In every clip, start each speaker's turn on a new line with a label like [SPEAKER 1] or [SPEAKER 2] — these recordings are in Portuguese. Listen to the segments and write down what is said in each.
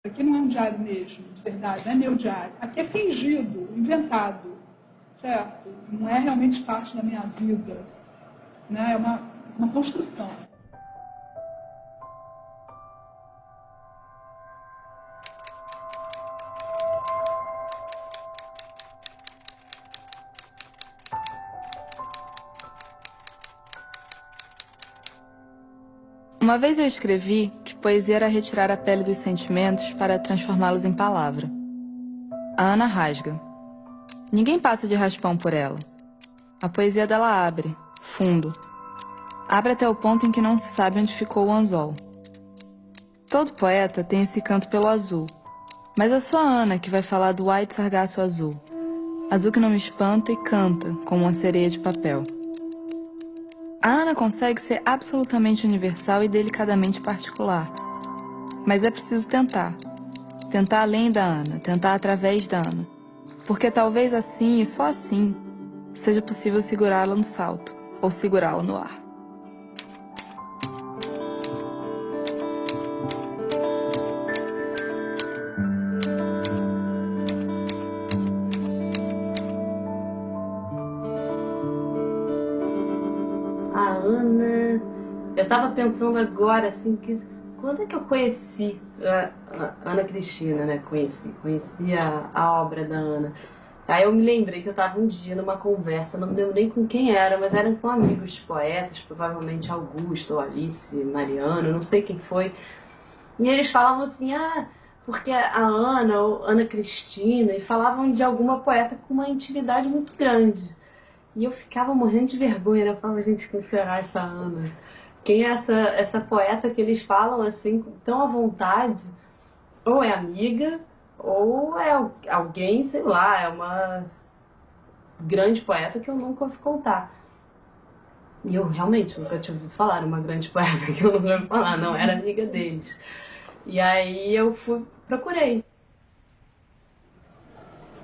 [SPEAKER 1] Aqui não é um diário mesmo, de verdade, não é meu diário. Aqui é fingido, inventado, certo? Não é realmente parte da minha vida, né? É uma construção.
[SPEAKER 2] Uma vez eu escrevi que poesia era retirar a pele dos sentimentos para transformá-los em palavra. A Ana rasga. Ninguém passa de raspão por ela. A poesia dela abre, fundo. Abre até o ponto em que não se sabe onde ficou o anzol. Todo poeta tem esse canto pelo azul. Mas é só a Ana que vai falar do white sargaço azul. Azul que não me espanta e canta como uma sereia de papel. A Ana consegue ser absolutamente universal e delicadamente particular. Mas é preciso tentar. Tentar além da Ana, tentar através da Ana. Porque talvez assim e só assim seja possível segurá-la no salto, ou segurá-la no ar.
[SPEAKER 3] A Ana... Eu tava pensando agora, assim, quando é que eu conheci a Ana Cristina, né? Conheci a obra da Ana. Aí eu me lembrei que eu tava um dia numa conversa, não me lembro nem com quem era, mas eram com amigos poetas, provavelmente Augusto ou Alice, Mariano, não sei quem foi. E eles falavam assim, porque a Ana ou Ana Cristina, e falavam de alguma poeta com uma intimidade muito grande. E eu ficava morrendo de vergonha, né? Eu falava, gente, quem será essa Ana? Quem é essa poeta que eles falam assim, tão à vontade? Ou é amiga, ou é alguém, sei lá, é uma grande poeta que eu nunca ouvi contar. E eu realmente nunca tinha ouvido falar, uma grande poeta que eu nunca ouvi falar, não era amiga deles. E aí eu procurei.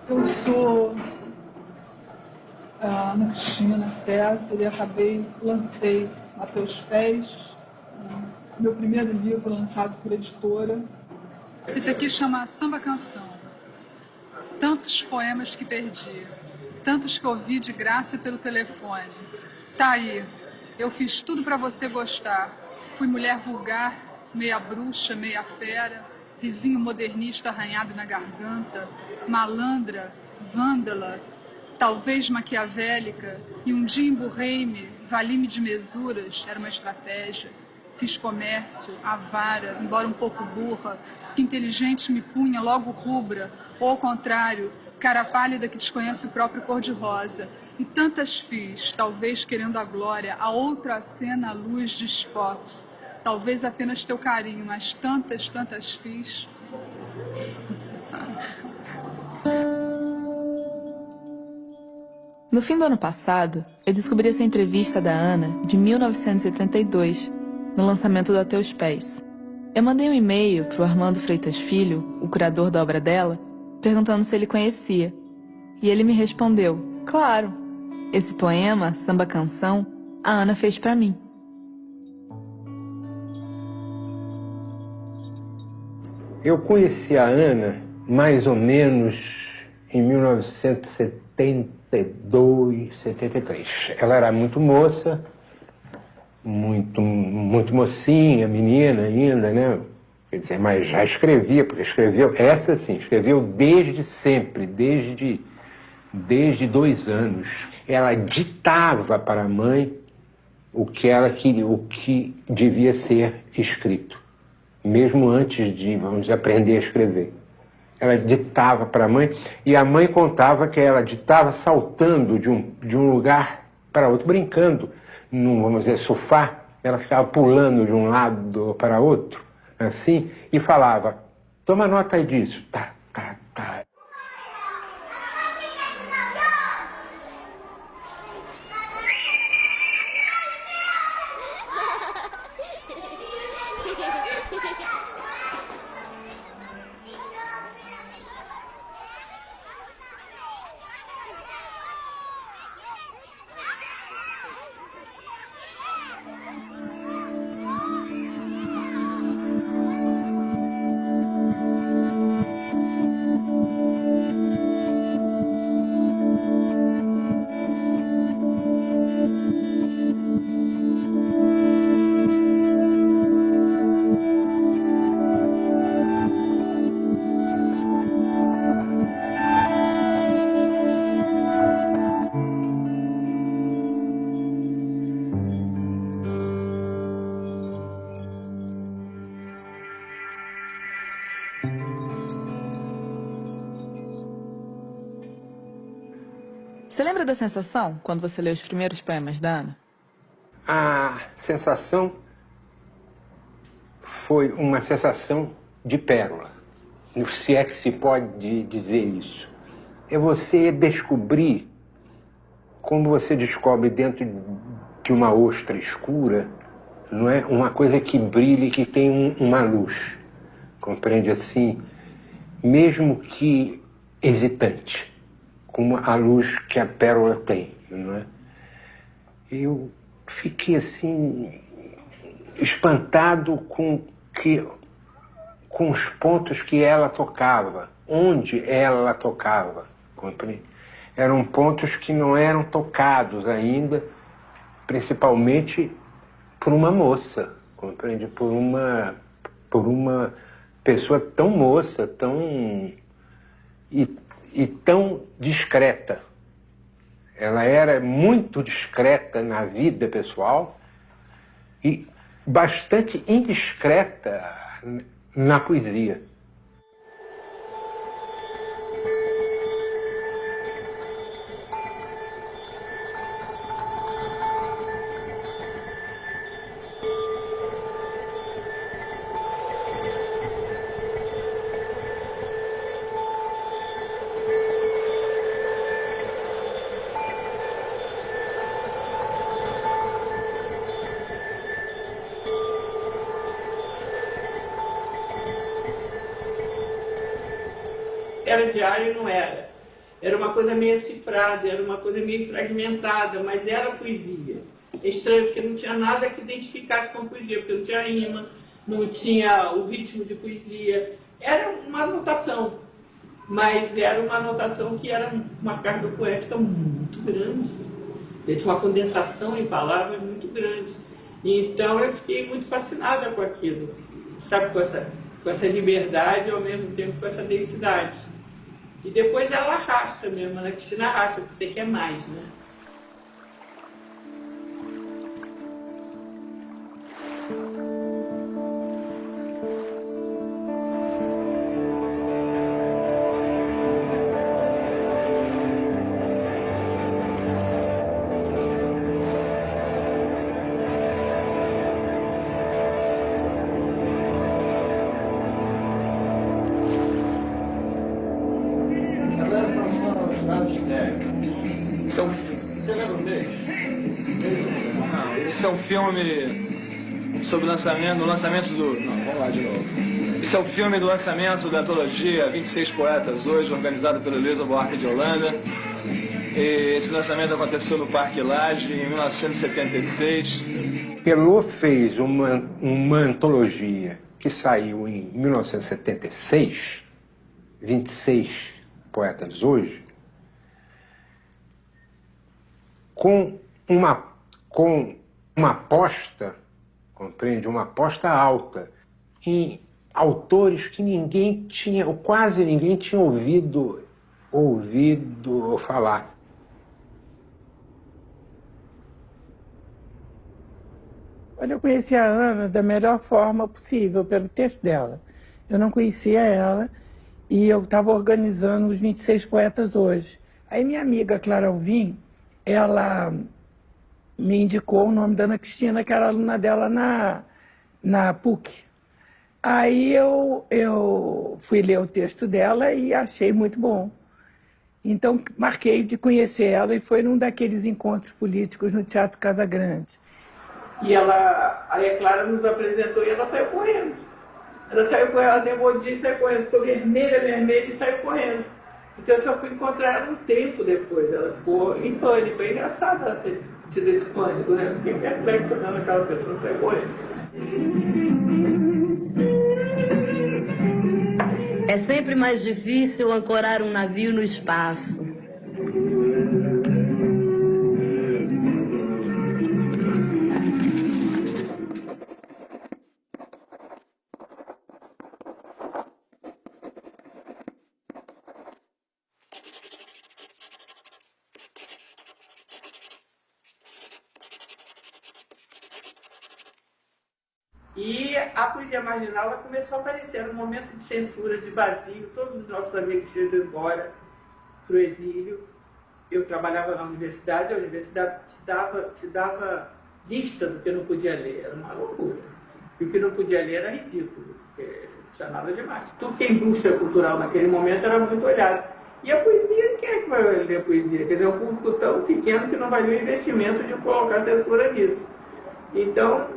[SPEAKER 1] Eu sou a Ana Cristina César e lancei A Teus Pés, meu primeiro livro lançado por editora. Esse aqui chama Samba Canção. Tantos poemas que perdi, tantos que ouvi de graça pelo telefone. Tá aí, eu fiz tudo pra você gostar. Fui mulher vulgar, meia bruxa, meia fera, vizinho modernista arranhado na garganta, malandra, vândala, talvez maquiavélica, e um dia emburrei-me, vali-me de mesuras, era uma estratégia. Fiz comércio, avara, embora um pouco burra, que inteligente me punha logo rubra, ou ao contrário, cara pálida que desconhece o próprio cor-de-rosa. E tantas fiz, talvez querendo a glória, a outra cena à luz de spot. Talvez apenas teu carinho, mas tantas, tantas fiz.
[SPEAKER 2] No fim do ano passado, eu descobri essa entrevista da Ana, de 1982, no lançamento do A Teus Pés. Eu mandei um e-mail pro Armando Freitas Filho, o curador da obra dela, perguntando se ele conhecia. E ele me respondeu, claro, esse poema, Samba Canção, a Ana fez pra mim.
[SPEAKER 4] Eu conheci a Ana mais ou menos em 1972, 73. Ela era muito moça, muito mocinha, menina ainda, né? Quer dizer, mas já escrevia, porque escreveu, essa sim, escreveu desde sempre, desde 2 anos. Ela ditava para a mãe o que ela queria, o que devia ser escrito, mesmo antes de, vamos dizer, aprender a escrever. Ela ditava para a mãe, e a mãe contava que ela ditava saltando de um lugar para outro, brincando num, vamos dizer, sofá. Ela ficava pulando de um lado para outro, assim, e falava, toma nota aí disso, tá, tá, tá.
[SPEAKER 2] Você lembra da sensação quando você leu os primeiros poemas da Ana?
[SPEAKER 4] A sensação foi uma sensação de pérola, se é que se pode dizer isso. É você descobrir, como você descobre dentro de uma ostra escura, não é? Uma coisa que brilha e que tem uma luz. Compreende assim? Mesmo que hesitante, como a luz que a pérola tem, não é? Eu fiquei assim espantado com os pontos que ela tocava, onde ela tocava, compreende? Eram pontos que não eram tocados ainda, principalmente por uma moça, compreende? Por uma pessoa tão moça, e tão discreta. Ela era muito discreta na vida pessoal e bastante indiscreta na poesia.
[SPEAKER 5] Era diário e não era. Era uma coisa meio cifrada, era uma coisa meio fragmentada, mas era poesia. É estranho, porque não tinha nada que identificasse com poesia, porque não tinha rima, não tinha o ritmo de poesia. Era uma anotação, mas era uma anotação que era uma carga poética muito grande. Tinha uma condensação em palavras muito grande. Então eu fiquei muito fascinada com aquilo, sabe, com essa liberdade e ao mesmo tempo com essa densidade. E depois ela arrasta mesmo, a Ana Cristina arrasta, porque você quer mais, né?
[SPEAKER 6] Você lembra dele? Não, isso é um filme sobre o lançamento do... Não, vamos lá de novo. Isso é o filme do lançamento da antologia 26 Poetas Hoje, organizado pelo Elisa Buarque de Holanda. E esse lançamento aconteceu no Parque Lage em 1976.
[SPEAKER 4] Pelot fez uma antologia que saiu em 1976, 26 Poetas Hoje, com uma aposta, compreende? Uma aposta alta em autores que ninguém tinha, ou quase ninguém tinha ouvido falar.
[SPEAKER 7] Olha, eu conheci a Ana da melhor forma possível, pelo texto dela. Eu não conhecia ela e eu estava organizando os 26 Poetas Hoje. Aí minha amiga Clara Alvim, ela me indicou o nome da Ana Cristina, que era aluna dela na PUC. Aí eu fui ler o texto dela e achei muito bom. Então marquei de conhecer ela e foi num daqueles encontros políticos no Teatro Casa Grande.
[SPEAKER 5] E aí a Clara nos apresentou e ela saiu correndo. Ela deu bom dia e saiu correndo. Ficou vermelha e saiu correndo. Então eu só fui encontrar ela um tempo depois. Ela ficou em pânico. É engraçado ela ter tido esse pânico, né? Eu fiquei perplexo olhando aquela pessoa sair correndo.
[SPEAKER 3] É sempre mais difícil ancorar um navio no espaço.
[SPEAKER 5] E a poesia marginal ela começou a aparecer no momento de censura, de vazio. Todos os nossos amigos tinham ido embora para o exílio. eu trabalhava na universidade, a universidade te dava lista do que não podia ler, era uma loucura. E o que não podia ler era ridículo, porque não tinha nada demais. Tudo que é indústria cultural naquele momento era muito olhado. E a poesia, quem é que vai ler a poesia? Quer dizer, é um público tão pequeno que não vai ler o investimento de colocar censura nisso. Então,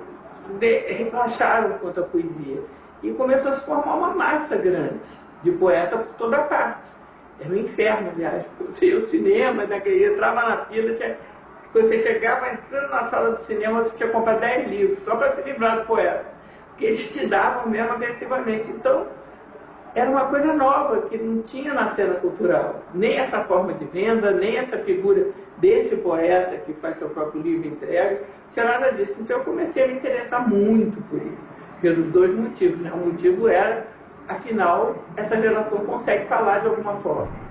[SPEAKER 5] relaxaram quanto à poesia. E começou a se formar uma massa grande de poeta por toda parte. Era um inferno, aliás. Você ia ao cinema, entrava na fila, quando você chegava entrando na sala do cinema, você tinha que comprar 10 livros, só para se livrar do poeta. Porque eles te davam mesmo agressivamente. Então, era uma coisa nova, que não tinha na cena cultural. Nem essa forma de venda, nem essa figura desse poeta que faz seu próprio livro e entrega, não tinha nada disso. Então eu comecei a me interessar muito por isso, pelos dois motivos, né? O motivo era, afinal, essa geração consegue falar de alguma forma.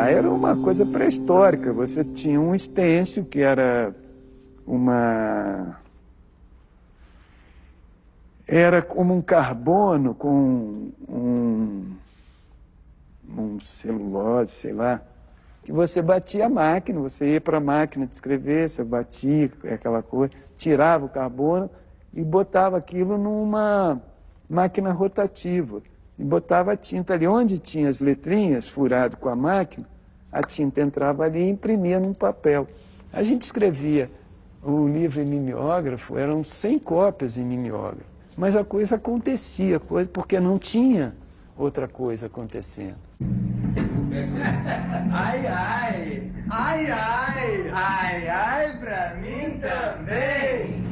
[SPEAKER 8] Era uma coisa pré-histórica. Você tinha um estêncil que era era como um carbono com um celulose, sei lá, que você batia a máquina, você ia para a máquina de escrever, você batia aquela coisa, tirava o carbono e botava aquilo numa máquina rotativa. E botava a tinta ali. Onde tinha as letrinhas furado com a máquina, a tinta entrava ali e imprimia num papel. A gente escrevia o livro em mimeógrafo, eram 100 cópias em mimeógrafo. Mas a coisa acontecia, porque não tinha outra coisa acontecendo.
[SPEAKER 6] Ai, ai, ai, ai, ai, ai, pra mim também.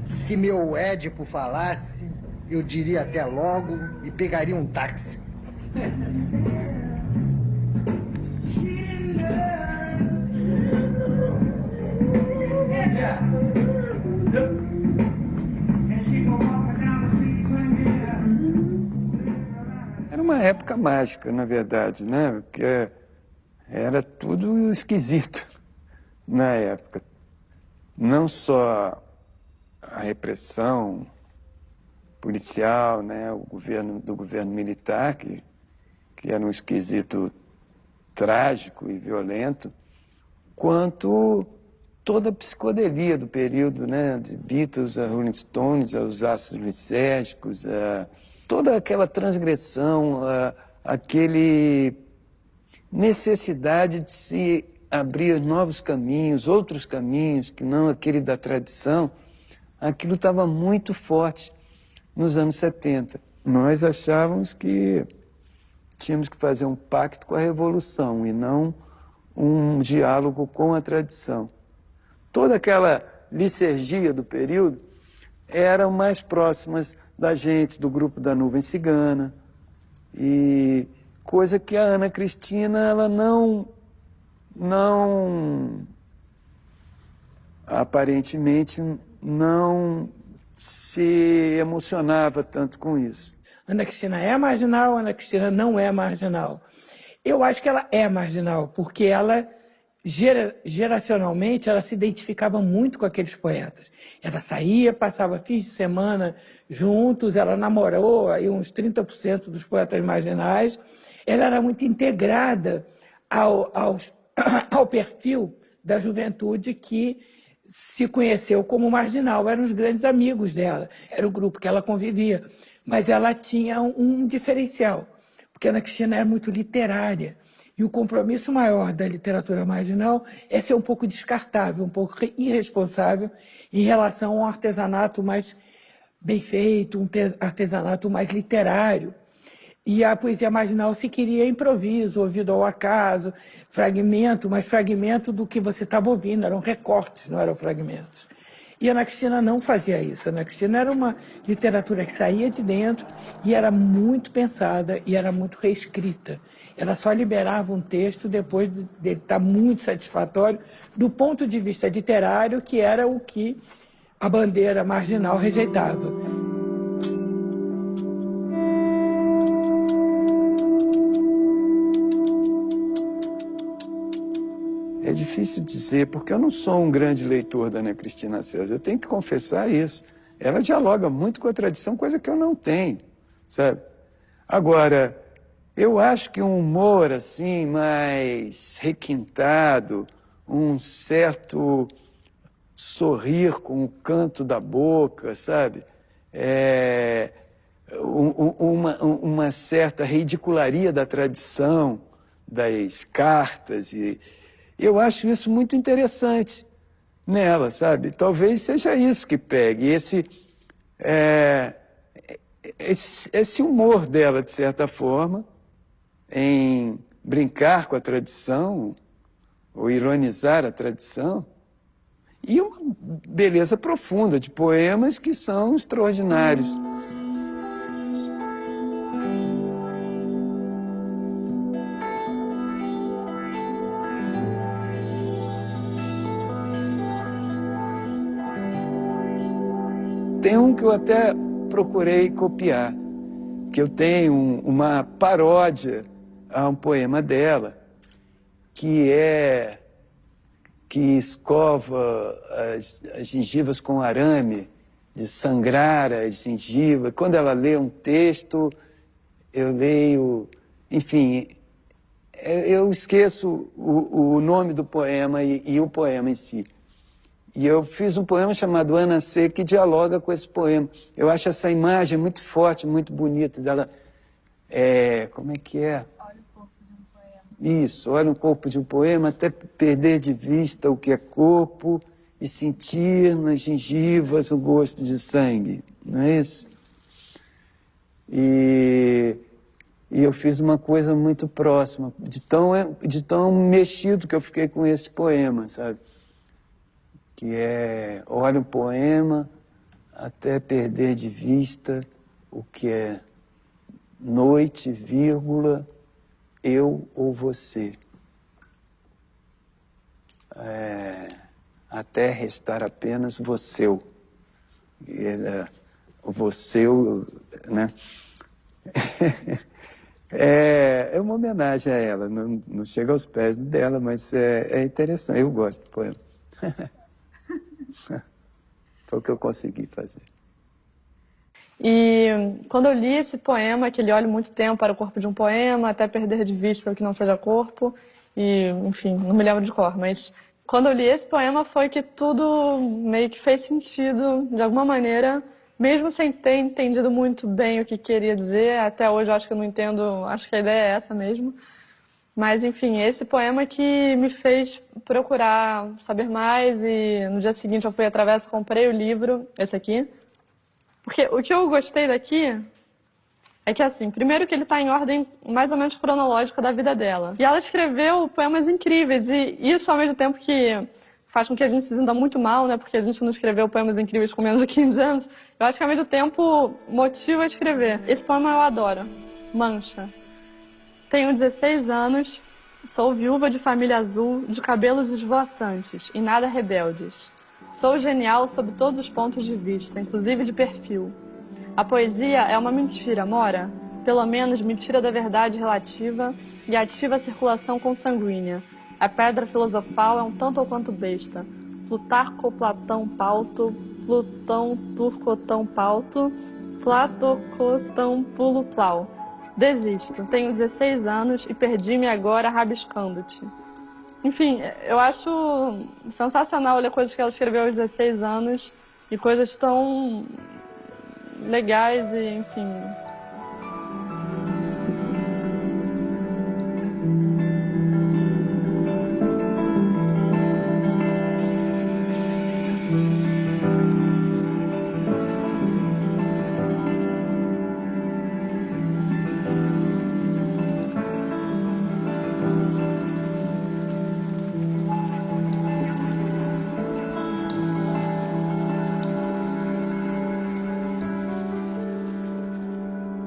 [SPEAKER 9] Se meu Édipo falasse, eu diria até logo e pegaria um táxi.
[SPEAKER 8] Era uma época mágica, na verdade, né? Porque era tudo esquisito na época. Não só a repressão policial, né, o governo militar, que era um esquisito trágico e violento, quanto toda a psicodelia do período, né, de Beatles a Rolling Stones, aos ácidos lisérgicos, toda aquela transgressão, aquele necessidade de se abrir novos caminhos, outros caminhos, que não aquele da tradição, aquilo estava muito forte nos anos 70. Nós achávamos que tínhamos que fazer um pacto com a revolução e não um diálogo com a tradição. Toda aquela licergia do período eram mais próximas da gente, do grupo da Nuvem Cigana, e coisa que a Ana Cristina ela não aparentemente não se emocionava tanto com isso.
[SPEAKER 7] Ana Cristina é marginal, Ana Cristina não é marginal. Eu acho que ela é marginal, porque ela, geracionalmente, ela se identificava muito com aqueles poetas. Ela saía, passava fins de semana juntos, ela namorou aí uns 30% dos poetas marginais. Ela era muito integrada ao perfil da juventude que se conheceu como marginal, eram os grandes amigos dela, era o grupo que ela convivia, mas ela tinha um diferencial, porque a Ana Cristina era muito literária, e o compromisso maior da literatura marginal é ser um pouco descartável, um pouco irresponsável em relação a um artesanato mais bem feito, um artesanato mais literário. E a poesia marginal se queria improviso, ouvido ao acaso, fragmento, mas fragmento do que você estava ouvindo, eram recortes, não eram fragmentos. E a Ana Cristina não fazia isso. A Ana Cristina era uma literatura que saía de dentro e era muito pensada e era muito reescrita. Ela só liberava um texto depois dele estar muito satisfatório do ponto de vista literário, que era o que a bandeira marginal rejeitava.
[SPEAKER 8] É difícil dizer, porque eu não sou um grande leitor da Ana Cristina César. Eu tenho que confessar isso. Ela dialoga muito com a tradição, coisa que eu não tenho, sabe? Agora, eu acho que um humor assim mais requintado, um certo sorrir com o canto da boca, sabe? Uma certa ridicularia da tradição, das cartas e eu acho isso muito interessante nela, sabe? Talvez seja isso que pegue, esse humor dela, de certa forma, em brincar com a tradição, ou ironizar a tradição, e uma beleza profunda de poemas que são extraordinários. Tem um que eu até procurei copiar, que eu tenho uma paródia a um poema dela, que escova as gengivas com arame, de sangrar as gengivas. Quando ela lê um texto, eu leio, enfim, eu esqueço o nome do poema e o poema em si. E eu fiz um poema chamado Ana C, que dialoga com esse poema. Eu acho essa imagem muito forte, muito bonita. Dela, como é que é? Olha o corpo de um poema. Isso, olha o corpo de um poema, até perder de vista o que é corpo e sentir nas gengivas o gosto de sangue. Não é isso? E eu fiz uma coisa muito próxima, de tão mexido que eu fiquei com esse poema, sabe? Que olha o poema até perder de vista o que é noite, vírgula, eu ou você. Até restar apenas você. Você, né? É uma homenagem a ela, não chega aos pés dela, mas é interessante, eu gosto do poema. Foi o que eu consegui fazer.
[SPEAKER 10] E quando eu li esse poema, que ele olha muito tempo para o corpo de um poema, até perder de vista o que não seja corpo, e, enfim, não me lembro de cor, mas quando eu li esse poema foi que tudo meio que fez sentido, de alguma maneira, mesmo sem ter entendido muito bem o que queria dizer. Até hoje eu acho que eu não entendo, acho que a ideia é essa mesmo. Mas, enfim, esse poema que me fez procurar saber mais e no dia seguinte eu fui à travessa, comprei o livro, esse aqui. Porque o que eu gostei daqui é que, assim, primeiro que ele está em ordem mais ou menos cronológica da vida dela. E ela escreveu poemas incríveis e isso ao mesmo tempo que faz com que a gente se sinta muito mal, né? Porque a gente não escreveu poemas incríveis com menos de 15 anos. Eu acho que ao mesmo tempo motiva a escrever. Esse poema eu adoro. Mancha. Tenho 16 anos, sou viúva de família azul, de cabelos esvoaçantes e nada rebeldes. Sou genial sob todos os pontos de vista, inclusive de perfil. A poesia é uma mentira, Mora? Pelo menos mentira da verdade relativa e ativa a circulação consanguínea. A pedra filosofal é um tanto ou quanto besta. Plutarco, Platão, Pauto, Plutão, Turcotão, Pauto, Platocotão, Pulo, Plau. Desisto, tenho 16 anos e perdi-me agora rabiscando-te. Enfim, eu acho sensacional ler coisas que ela escreveu aos 16 anos e coisas tão legais e, enfim...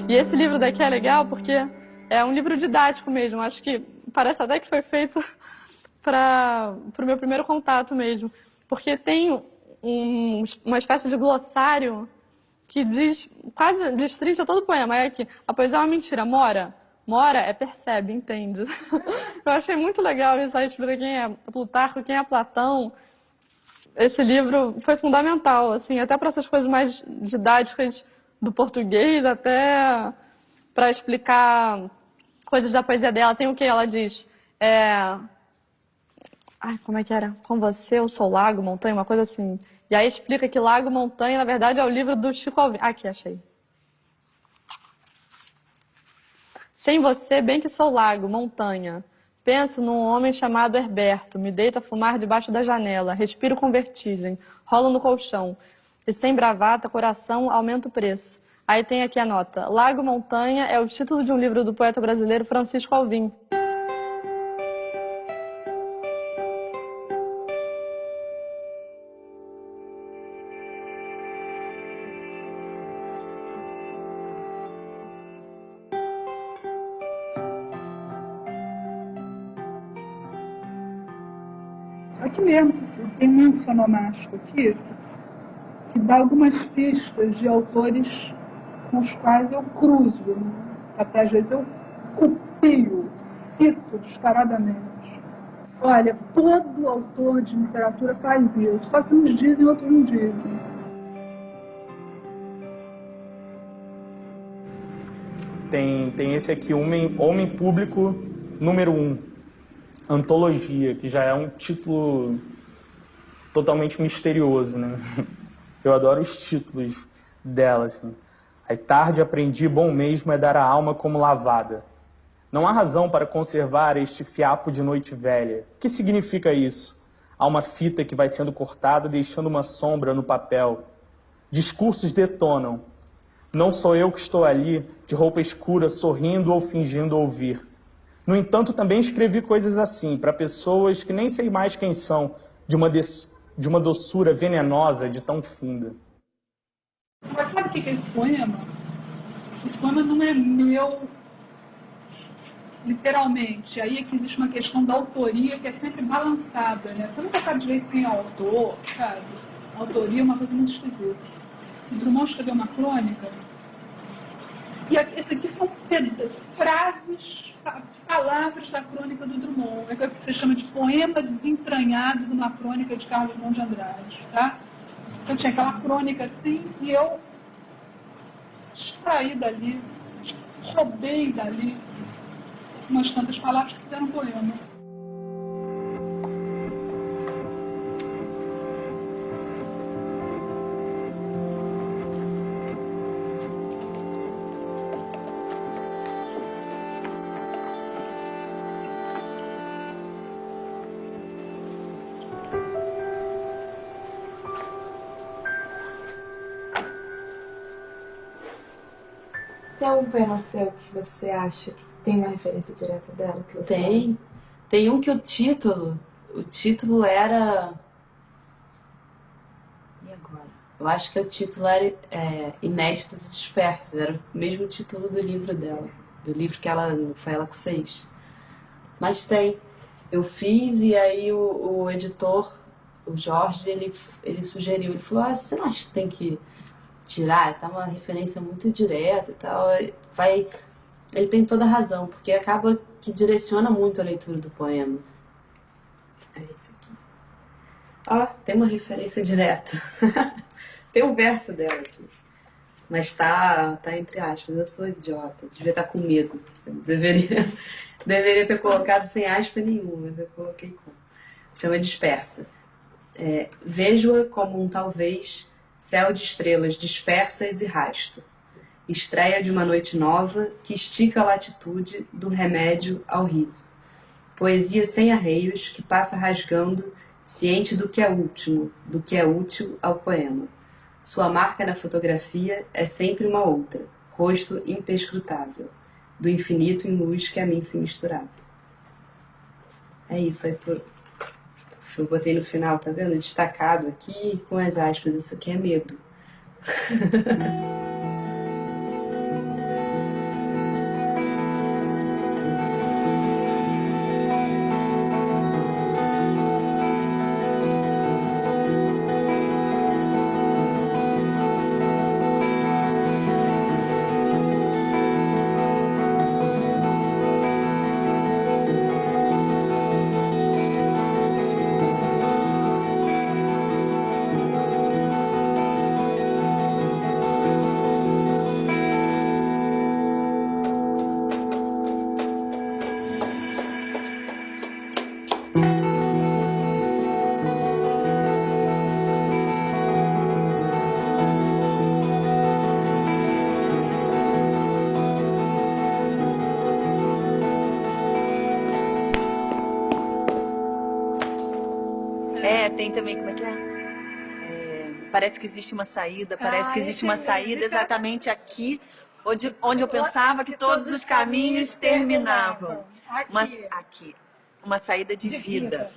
[SPEAKER 10] E esse livro daqui é legal porque é um livro didático mesmo. Acho que parece até que foi feito para o meu primeiro contato mesmo. Porque tem uma espécie de glossário que diz, quase destrincha todo o poema. É que a poesia é uma mentira. Mora é percebe, entende. Eu achei muito legal isso aí, explica quem é Plutarco, quem é Platão. Esse livro foi fundamental, assim, até para essas coisas mais didáticas do português, até para explicar coisas da poesia dela. Tem o que ela diz? Ai, como é que era? Com você eu sou lago, montanha, uma coisa assim. E aí explica que Lago, Montanha, na verdade, é o livro do Chico Alvim. Aqui, achei. Sem você, bem que sou lago, montanha. Penso num homem chamado Herberto, me deito a fumar debaixo da janela, respiro com vertigem, rolo no colchão. E sem bravata, coração, aumenta o preço. Aí tem aqui a nota. Lago Montanha é o título de um livro do poeta brasileiro Francisco Alvim.
[SPEAKER 1] Aqui mesmo, tem um lenço onomástico aqui que dá algumas pistas de autores com os quais eu cruzo, né? Até às vezes eu copio, cito descaradamente. Olha, todo autor de literatura faz isso, só que uns dizem, outros não dizem.
[SPEAKER 11] Tem esse aqui, Homem Público número 1. Antologia, que já é um título totalmente misterioso, né? Eu adoro os títulos dela, assim. Aí tarde aprendi, bom mesmo é dar a alma como lavada. Não há razão para conservar este fiapo de noite velha. O que significa isso? Há uma fita que vai sendo cortada, deixando uma sombra no papel. Discursos detonam. Não sou eu que estou ali, de roupa escura, sorrindo ou fingindo ouvir. No entanto, também escrevi coisas assim, para pessoas que nem sei mais quem são, de uma doçura venenosa de tão funda.
[SPEAKER 1] Mas sabe o que é esse poema? Esse poema não é meu, literalmente. Aí é que existe uma questão da autoria que é sempre balançada, né? Você nunca sabe direito quem é o autor, sabe? A autoria é uma coisa muito esquisita. O Drummond escreveu uma crônica, e esse aqui são frases, palavras da crônica do Drummond. É o que você chama de poema desentranhado numa crônica de Carlos Drummond de Andrade, tá? Então tinha aquela crônica assim, e eu extraí dali, roubei dali umas tantas palavras que fizeram um poema.
[SPEAKER 2] Tem algum poema seu que você acha que tem uma referência direta dela? Que você
[SPEAKER 3] Tem. Tem um que o título era... E agora? Eu acho que o título era Inéditos e Dispersos. Era o mesmo título do livro dela. Do livro que foi ela que fez. Mas tem. Eu fiz e aí o editor, o Jorge, ele sugeriu. Ele falou, você não acha que tem que tirar? Tá uma referência muito direta e tal. Ele tem toda a razão, porque acaba que direciona muito a leitura do poema. É esse aqui. Ó, tem uma referência direta. Tem um verso dela aqui. Mas tá entre aspas. Eu sou idiota, devia estar com medo. Eu deveria ter colocado sem aspas nenhuma, mas eu coloquei com. Chama dispersa. Vejo-a como um talvez céu de estrelas dispersas e rasto. Estreia de uma noite nova que estica a latitude do remédio ao riso. Poesia sem arreios que passa rasgando, ciente do que é último, do que é útil ao poema. Sua marca na fotografia é sempre uma outra, rosto imperscrutável, do infinito em luz que a mim se misturava. É isso aí, eu botei no final, tá vendo? Destacado aqui com as aspas, isso aqui é medo.
[SPEAKER 12] Tem também, como é que é? Parece que existe uma saída, parece que existe uma saída exatamente aqui, onde eu pensava que todos os caminhos terminavam. Aqui. Uma saída de vida.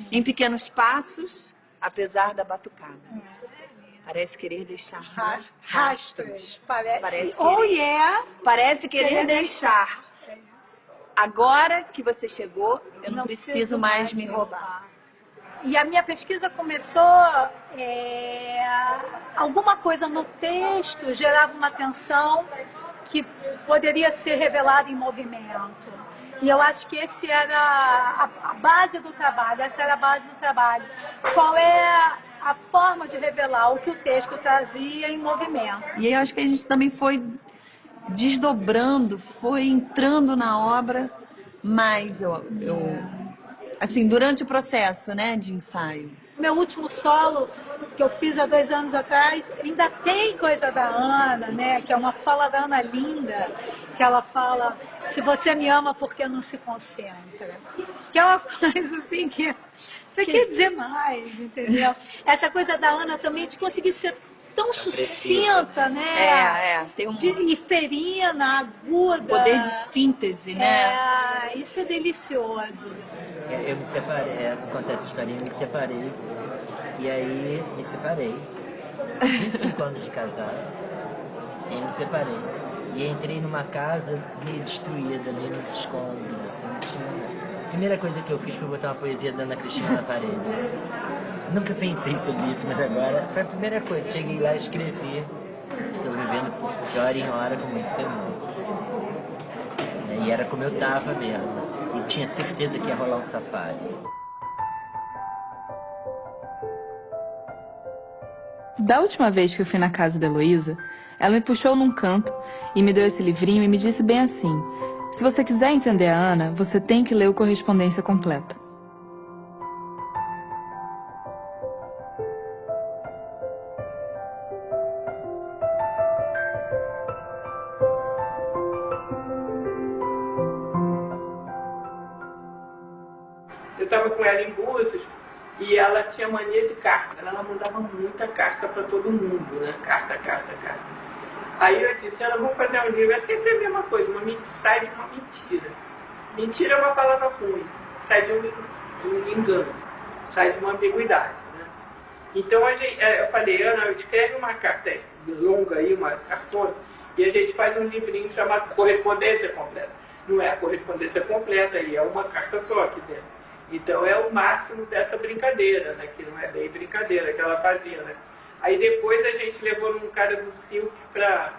[SPEAKER 12] Em pequenos passos, apesar da batucada. Parece querer deixar rastros. Parece querer deixar. Agora que você chegou, eu não preciso mais me roubar.
[SPEAKER 13] E a minha pesquisa começou, alguma coisa no texto gerava uma tensão que poderia ser revelada em movimento. E eu acho que esse era a base do trabalho, essa era a base do trabalho. Qual é a forma de revelar o que o texto trazia em movimento.
[SPEAKER 12] E aí eu acho que a gente também foi desdobrando, foi entrando na obra, mas assim, durante o processo, né, de ensaio.
[SPEAKER 13] Meu último solo, que eu fiz há 2 anos atrás, ainda tem coisa da Ana, né, que é uma fala da Ana linda, que ela fala, se você me ama, por que não se concentra? Que é uma coisa assim que você quer dizer mais, entendeu? Essa coisa da Ana também de conseguir ser tão sucinta, né?
[SPEAKER 12] Tem
[SPEAKER 13] e ferina, aguda.
[SPEAKER 12] Poder de síntese, né?
[SPEAKER 13] Isso é delicioso.
[SPEAKER 14] Eu me separei, acontece essa historinha, eu me separei, e aí me separei, 25 anos de casado, e me separei. E entrei numa casa meio destruída, meio nos escombros, assim, A primeira coisa que eu fiz foi botar uma poesia da Ana Cristina na parede. Nunca pensei sobre isso, mas agora foi a primeira coisa. Cheguei lá e escrevi. Estou vivendo de hora em hora com muito temor. E era como eu tava mesmo. E tinha certeza que ia rolar um safari.
[SPEAKER 2] Da última vez que eu fui na casa da Heloísa, ela me puxou num canto e me deu esse livrinho e me disse bem assim: se você quiser entender a Ana, você tem que ler o Correspondência Completa.
[SPEAKER 5] Eu estava com ela em Búzios e ela tinha mania de carta. Ela mandava muita carta para todo mundo, né? Carta. Aí eu disse, ela, vamos fazer um livro. É sempre a mesma coisa, sai de uma mentira. Mentira é uma palavra ruim, sai de um engano, sai de uma ambiguidade, né? Então eu falei, Ana, escreve uma carta longa aí, uma cartona, e a gente faz um livrinho chamado Correspondência Completa. Não é a correspondência completa, aí é uma carta só aqui dentro. Então é o máximo dessa brincadeira, né? Que não é bem brincadeira que ela fazia, né? Aí depois a gente levou num cara do Silk para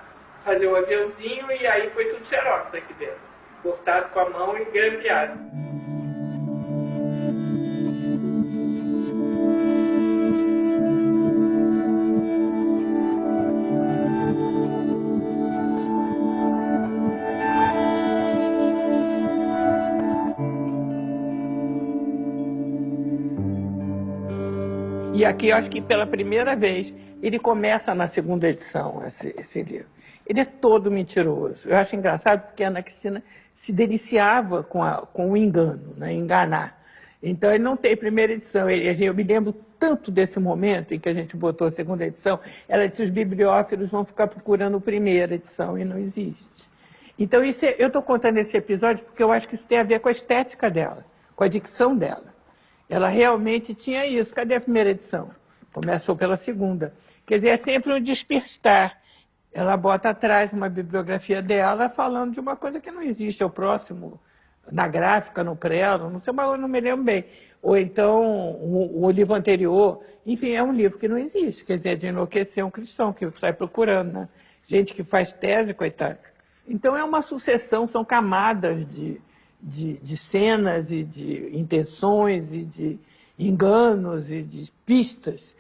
[SPEAKER 5] fazer o aviãozinho e aí foi tudo xerox aqui dentro. Cortado com a mão e grampeado.
[SPEAKER 7] E aqui, eu acho que pela primeira vez, ele começa na segunda edição, esse livro. Ele é todo mentiroso. Eu acho engraçado porque a Ana Cristina se deliciava com o engano, né? Enganar. Então, ele não tem primeira edição. Eu me lembro tanto desse momento em que a gente botou a segunda edição. Ela disse: os bibliófilos vão ficar procurando a primeira edição, e não existe. Então, eu estou contando esse episódio porque eu acho que isso tem a ver com a estética dela, com a dicção dela. Ela realmente tinha isso. Cadê a primeira edição? Começou pela segunda. Quer dizer, é sempre um despistar. Ela bota atrás uma bibliografia dela falando de uma coisa que não existe. É o próximo, na gráfica, no prelo, não sei, mas eu não me lembro bem. Ou então, o livro anterior. Enfim, é um livro que não existe. Quer dizer, de enlouquecer um cristão que sai procurando, né? Gente que faz tese, coitada. Então, é uma sucessão, são camadas de cenas e de intenções e de enganos e de pistas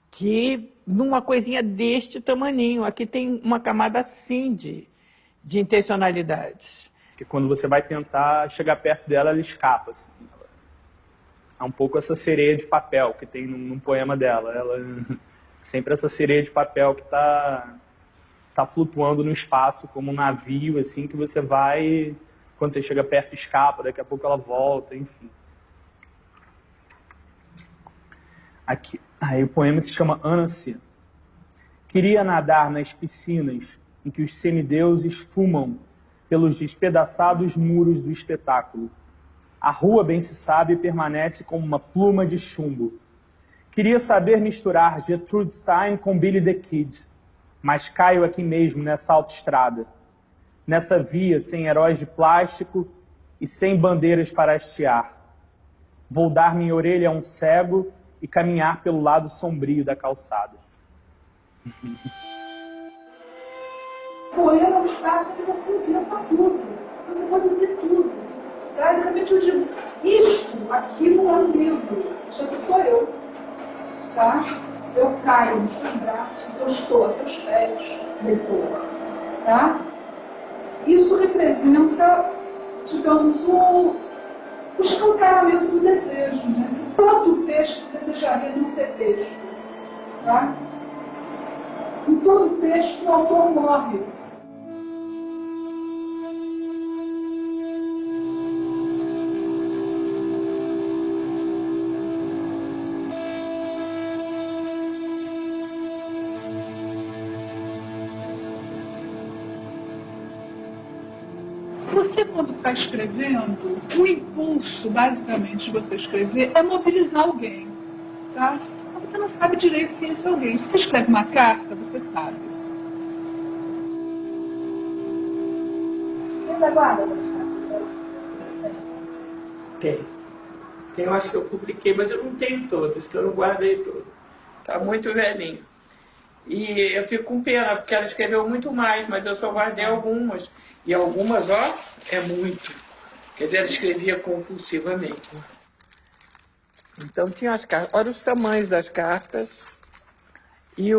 [SPEAKER 7] que, numa coisinha deste tamaninho, aqui tem uma camada assim de intencionalidades.
[SPEAKER 11] Porque quando você vai tentar chegar perto dela, ela escapa. Assim. É um pouco essa sereia de papel que tem num poema dela. Ela sempre essa sereia de papel que está flutuando no espaço como um navio, assim, que você vai... Quando você chega perto, escapa, daqui a pouco ela volta, enfim. Aqui. Aí o poema se chama Ânsia. Queria nadar nas piscinas em que os semideuses fumam pelos despedaçados muros do espetáculo. A rua, bem se sabe, permanece como uma pluma de chumbo. Queria saber misturar Gertrude Stein com Billy the Kid, mas caio aqui mesmo nessa autoestrada, nessa via sem heróis de plástico e sem bandeiras para hastear. Vou dar minha orelha a um cego e caminhar pelo lado sombrio da calçada.
[SPEAKER 1] O poema é um espaço que você vira para tudo. Você pode dizer tudo. Tá? De repente eu digo, isto aqui não é um livro, isso aqui sou eu. Tá? Eu caio nos seus braços, eu estou a teus pés, leitor. Tá? Isso representa, digamos, o escancaramento do desejo, né? Todo texto desejaria não ser texto. Tá? Em todo texto, o autor morre. Você, quando está escrevendo, o impulso, basicamente, de você escrever é mobilizar alguém, tá? Mas você não sabe direito quem é esse alguém. Se você escreve uma carta, você sabe. Você ainda guarda as cartas?
[SPEAKER 5] Tem. Tem umas que eu publiquei, mas eu não tenho todas, que eu não guardei todas. Está muito velhinho. E eu fico com pena, porque ela escreveu muito mais, mas eu só guardei algumas. E algumas, ó, é muito. Quer dizer, ela escrevia compulsivamente.
[SPEAKER 7] Então tinha as cartas, olha os tamanhos das cartas e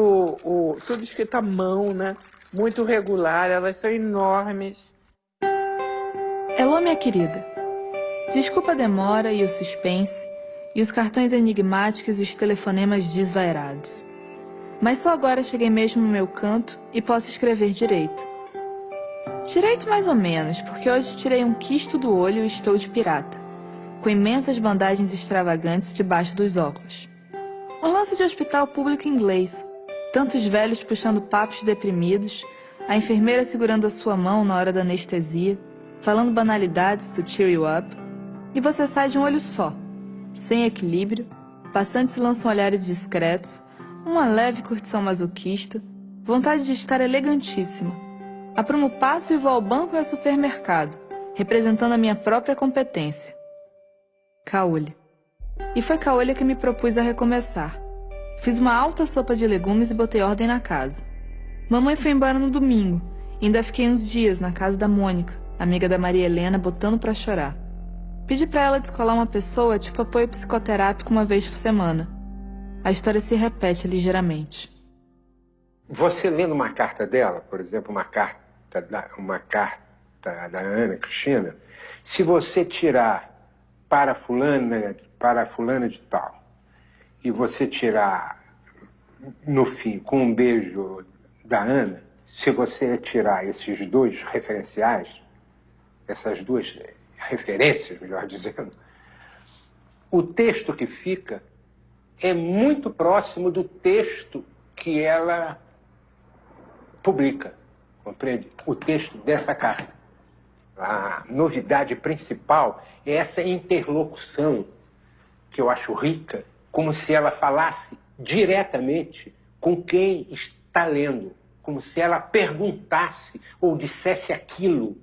[SPEAKER 7] tudo escrito à mão, né? Muito regular, elas são enormes.
[SPEAKER 2] Elô, minha querida, desculpa a demora e o suspense, e os cartões enigmáticos e os telefonemas desvairados. Mas só agora cheguei mesmo no meu canto e posso escrever direito. Direito mais ou menos, porque hoje tirei um quisto do olho e estou de pirata, com imensas bandagens extravagantes debaixo dos óculos. Um lance de hospital público inglês, tantos velhos puxando papos deprimidos, a enfermeira segurando a sua mão na hora da anestesia, falando banalidades to cheer you up, e você sai de um olho só, sem equilíbrio, passantes lançam olhares discretos, uma leve curtição masoquista, vontade de estar elegantíssima. Aprumo o passo e vou ao banco e ao supermercado, representando a minha própria competência. Caolha. E foi Caolha que me propus a recomeçar. Fiz uma alta sopa de legumes e botei ordem na casa. Mamãe foi embora no domingo, e ainda fiquei uns dias na casa da Mônica, amiga da Maria Helena, botando pra chorar. Pedi pra ela descolar uma pessoa tipo apoio psicoterápico uma vez por semana. A história se repete ligeiramente.
[SPEAKER 4] Você lendo uma carta dela, por exemplo, uma carta da Ana Cristina, se você tirar para fulana de tal e você tirar, no fim, com um beijo da Ana, se você tirar esses dois referenciais, essas duas referências, melhor dizendo, o texto que fica é muito próximo do texto que ela publica, compreende? O texto dessa carta. A novidade principal é essa interlocução, que eu acho rica, como se ela falasse diretamente com quem está lendo, como se ela perguntasse ou dissesse aquilo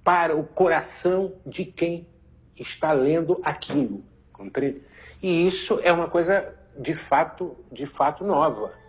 [SPEAKER 4] para o coração de quem está lendo aquilo, compreende? E isso é uma coisa de fato nova.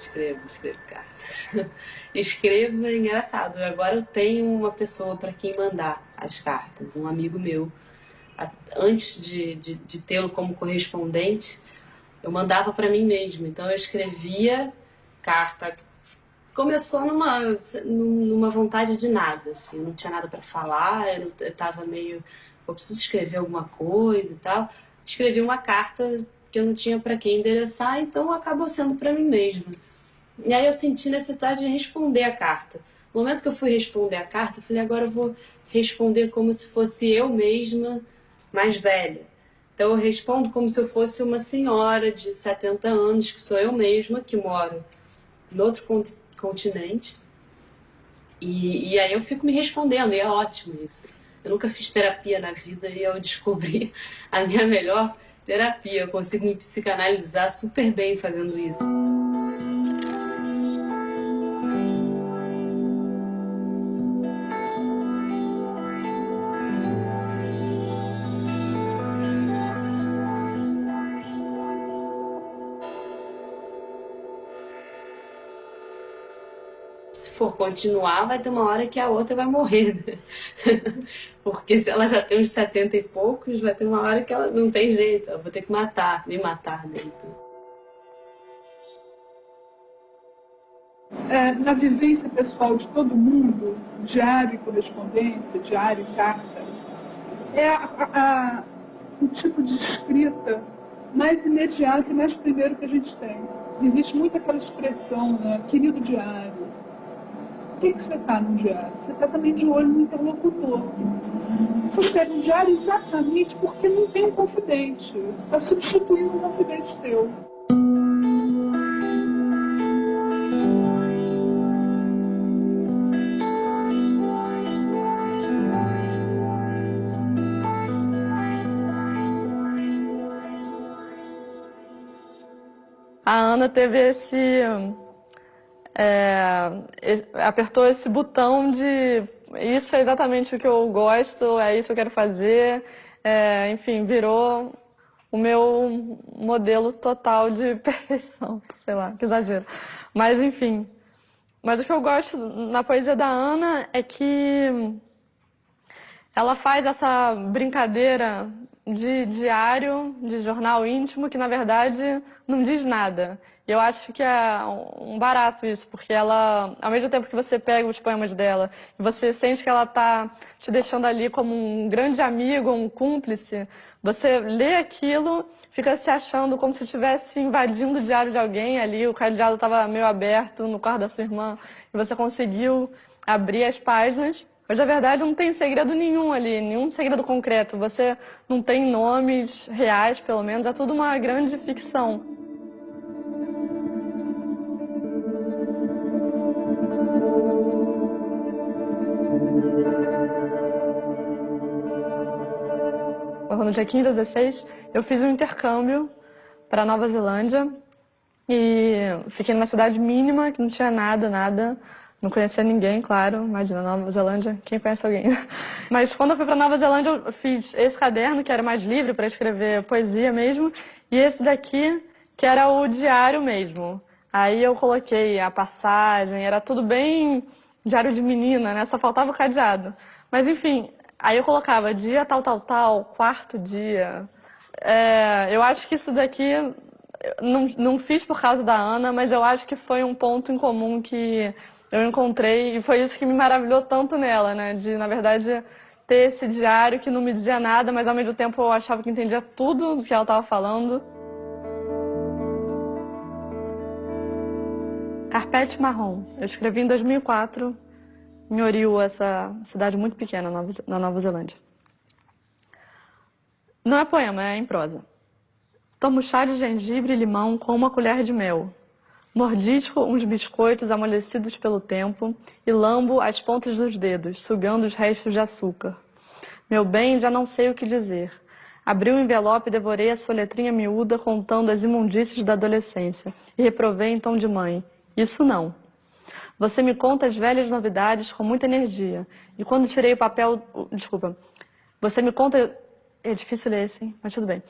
[SPEAKER 3] Escrevo cartas. Escrevo é engraçado. Agora eu tenho uma pessoa para quem mandar as cartas, um amigo meu. Antes de tê-lo como correspondente, eu mandava para mim mesmo. Então eu escrevia carta. Começou numa vontade de nada, assim. Eu não tinha nada para falar, eu estava meio... Eu preciso escrever alguma coisa e tal. Escrevi uma carta que eu não tinha para quem endereçar, então acabou sendo para mim mesma. E aí eu senti necessidade de responder a carta. No momento que eu fui responder a carta, eu falei, agora eu vou responder como se fosse eu mesma mais velha. Então eu respondo como se eu fosse uma senhora de 70 anos, que sou eu mesma, que moro em outro continente. E aí eu fico me respondendo, e é ótimo isso. Eu nunca fiz terapia na vida e eu descobri a minha melhor terapia. Eu consigo me psicanalizar super bem fazendo isso. Se for continuar, vai ter uma hora que a outra vai morrer, né? Porque se ela já tem uns 70 e poucos, vai ter uma hora que ela não tem jeito, eu vou ter que me matar, né?
[SPEAKER 1] Na vivência pessoal de todo mundo, diário e correspondência, diário e carta, é o tipo de escrita mais imediato e mais primeiro que a gente tem. Existe muito aquela expressão, né? Querido diário. Por que você está no diário? Você está também de olho no interlocutor. Você escreve um diário exatamente porque não tem um confidente. Está substituindo um confidente teu.
[SPEAKER 10] A Ana teve apertou esse botão de isso é exatamente o que eu gosto, é isso que eu quero fazer, enfim, virou o meu modelo total de perfeição, sei lá, que exagero. Mas enfim, mas o que eu gosto na poesia da Ana é que ela faz essa brincadeira de diário, de jornal íntimo, que na verdade não diz nada. E eu acho que é um barato isso, porque ela, ao mesmo tempo que você pega os poemas dela e você sente que ela está te deixando ali como um grande amigo, um cúmplice, você lê aquilo, fica se achando como se estivesse invadindo o diário de alguém ali, o cadeado estava meio aberto no quarto da sua irmã e você conseguiu abrir as páginas. Mas, na verdade, não tem segredo nenhum ali, nenhum segredo concreto. Você não tem nomes reais, pelo menos. É tudo uma grande ficção. No dia 15 a 16, eu fiz um intercâmbio para Nova Zelândia. E fiquei numa cidade mínima, que não tinha nada. Não conhecia ninguém, claro. Imagina, Nova Zelândia, quem conhece alguém? Mas quando eu fui para Nova Zelândia, eu fiz esse caderno, que era mais livre para escrever poesia mesmo, e esse daqui, que era o diário mesmo. Aí eu coloquei a passagem, era tudo bem diário de menina, né? Só faltava o cadeado. Mas enfim, aí eu colocava dia tal, quarto dia. Eu acho que isso daqui não fiz por causa da Ana, mas eu acho que foi um ponto em comum que eu encontrei e foi isso que me maravilhou tanto nela, né? De, na verdade, ter esse diário que não me dizia nada, mas ao mesmo tempo eu achava que entendia tudo do que ela estava falando. Carpete Marrom. Eu escrevi em 2004 em Orio, essa cidade muito pequena na Nova Zelândia. Não é poema, é em prosa. Tomo chá de gengibre e limão com uma colher de mel. Mordisco uns biscoitos amolecidos pelo tempo e lambo as pontas dos dedos, sugando os restos de açúcar. Meu bem, já não sei o que dizer. Abri o envelope e devorei a sua letrinha miúda contando as imundícies da adolescência e reprovei em tom de mãe. Isso não. Você me conta as velhas novidades com muita energia. E quando tirei o papel... Desculpa. Você me conta... É difícil ler esse, mas tudo bem.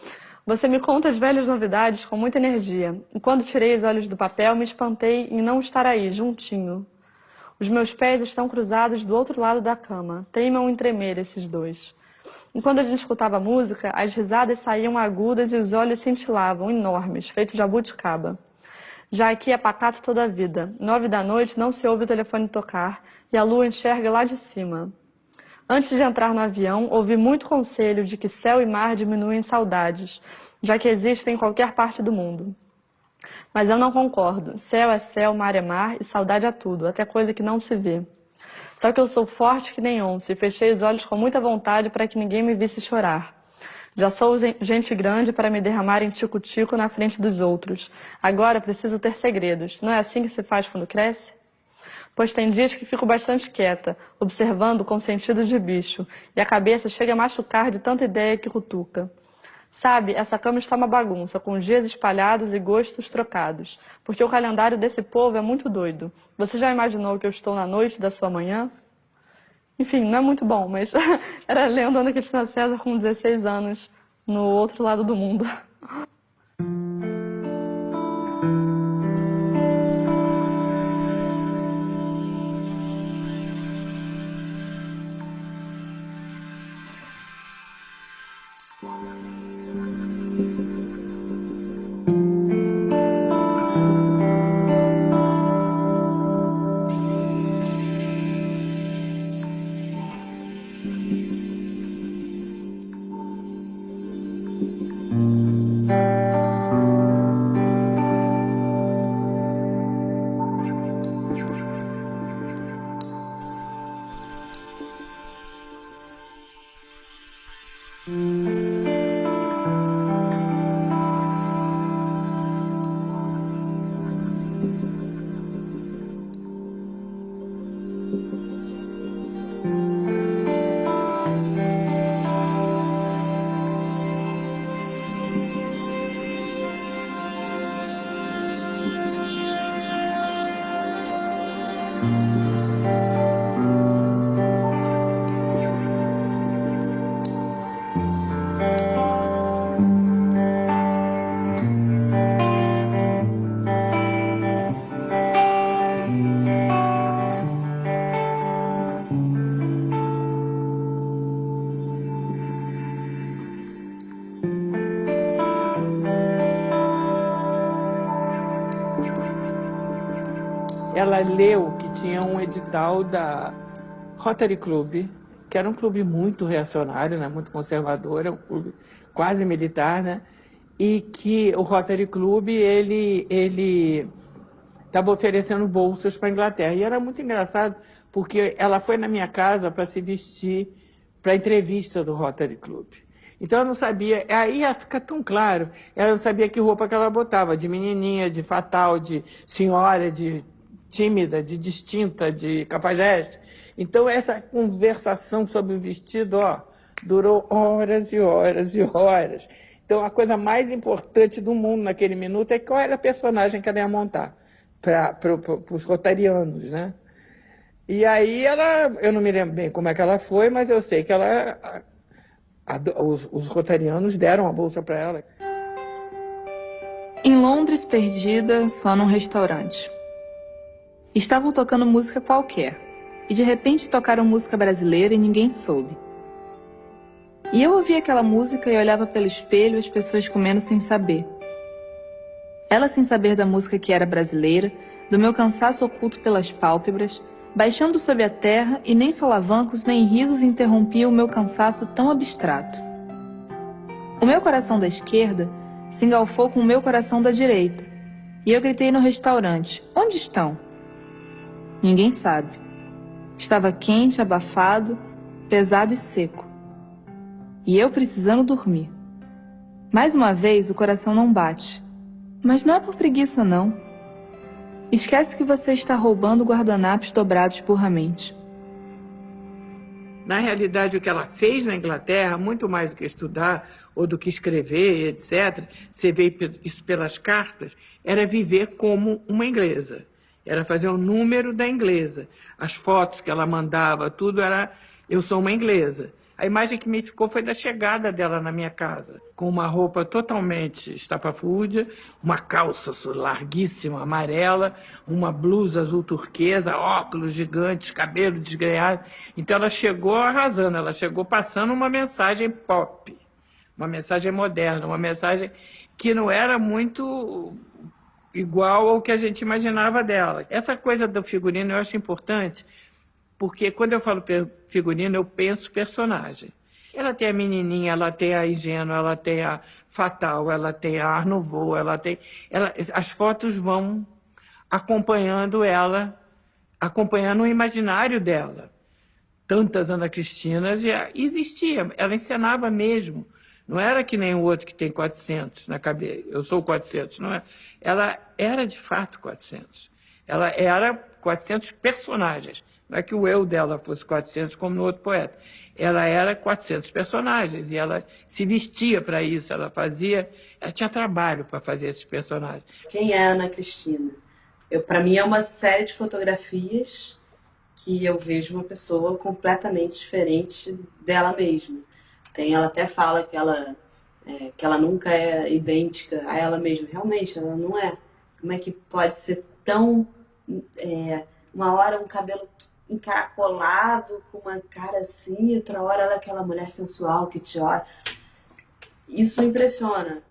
[SPEAKER 10] Você me conta as velhas novidades com muita energia. E quando tirei os olhos do papel, me espantei em não estar aí, juntinho. Os meus pés estão cruzados do outro lado da cama. Teimam em tremer esses dois. E quando a gente escutava música, as risadas saíam agudas e os olhos cintilavam, enormes, feitos de jabuticaba. Já aqui é pacato toda a vida. 9 da noite não se ouve o telefone tocar e a lua enxerga lá de cima. Antes de entrar no avião, ouvi muito conselho de que céu e mar diminuem saudades, já que existem em qualquer parte do mundo. Mas eu não concordo. Céu é céu, mar é mar e saudade é tudo, até coisa que não se vê. Só que eu sou forte que nem onça e fechei os olhos com muita vontade para que ninguém me visse chorar. Já sou gente grande para me derramar em tico-tico na frente dos outros. Agora preciso ter segredos. Não é assim que se faz quando cresce? Pois tem dias que fico bastante quieta, observando com sentido de bicho, e a cabeça chega a machucar de tanta ideia que cutuca. Sabe, essa cama está uma bagunça, com dias espalhados e gostos trocados, porque o calendário desse povo é muito doido. Você já imaginou que eu estou na noite da sua manhã? Enfim, não é muito bom, mas era lendo Ana Cristina César com 16 anos, no outro lado do mundo.
[SPEAKER 7] ela leu que tinha um edital da Rotary Club, que era um clube muito reacionário, né, muito conservador, um clube quase militar, né, e que o Rotary Club ele estava oferecendo bolsas para a Inglaterra. E era muito engraçado, porque ela foi na minha casa para se vestir para a entrevista do Rotary Club. Então eu não sabia, aí fica tão claro, ela não sabia que roupa que ela botava, de menininha, de fatal, de senhora, de tímida, de distinta, de cafajeste. Então essa conversação sobre o vestido, durou horas e horas e horas. Então a coisa mais importante do mundo naquele minuto é qual era a personagem que ela ia montar para os rotarianos, né? E aí eu não me lembro bem como é que ela foi, mas eu sei que os rotarianos deram a bolsa para ela.
[SPEAKER 2] Em Londres, perdida, só num restaurante. Estavam tocando música qualquer, e de repente tocaram música brasileira e ninguém soube. E eu ouvia aquela música e olhava pelo espelho as pessoas comendo sem saber. Ela sem saber da música que era brasileira, do meu cansaço oculto pelas pálpebras, baixando sob a terra, e nem solavancos nem risos interrompiam o meu cansaço tão abstrato. O meu coração da esquerda se engalfou com o meu coração da direita, e eu gritei no restaurante: onde estão? Ninguém sabe. Estava quente, abafado, pesado e seco. E eu precisando dormir. Mais uma vez o coração não bate. Mas não é por preguiça, não. Esquece que você está roubando guardanapos dobrados burramente.
[SPEAKER 7] Na realidade, o que ela fez na Inglaterra, muito mais do que estudar ou do que escrever, etc., você vê isso pelas cartas, era viver como uma inglesa. Era fazer o número da inglesa. As fotos que ela mandava, tudo era: eu sou uma inglesa. A imagem que me ficou foi da chegada dela na minha casa, com uma roupa totalmente estapafúrdia, uma calça larguíssima, amarela, uma blusa azul turquesa, óculos gigantes, cabelo desgrenhado. Então ela chegou arrasando, ela chegou passando uma mensagem pop, uma mensagem moderna, uma mensagem que não era muito igual ao que a gente imaginava dela. Essa coisa do figurino eu acho importante, porque quando eu falo figurino, eu penso personagem. Ela tem a menininha, ela tem a ingênua, ela tem a fatal, ela tem a Art Nouveau, as fotos vão acompanhando ela, acompanhando o imaginário dela. Tantas Ana Cristinas existia, ela encenava mesmo. Não era que nem o outro que tem 400 na cabeça. Eu sou 400, não é? Ela era de fato 400. Ela era 400 personagens. Não é que o eu dela fosse 400 como no outro poeta. Ela era 400 personagens e ela se vestia para isso, ela tinha trabalho para fazer esses personagens.
[SPEAKER 3] Quem é a Ana Cristina? Para mim é uma série de fotografias que eu vejo uma pessoa completamente diferente dela mesma. Ela até fala que ela nunca é idêntica a ela mesma. Realmente, ela não é. Como é que pode ser tão... uma hora um cabelo encaracolado, com uma cara assim, e outra hora ela é aquela mulher sensual que te olha. Isso impressiona.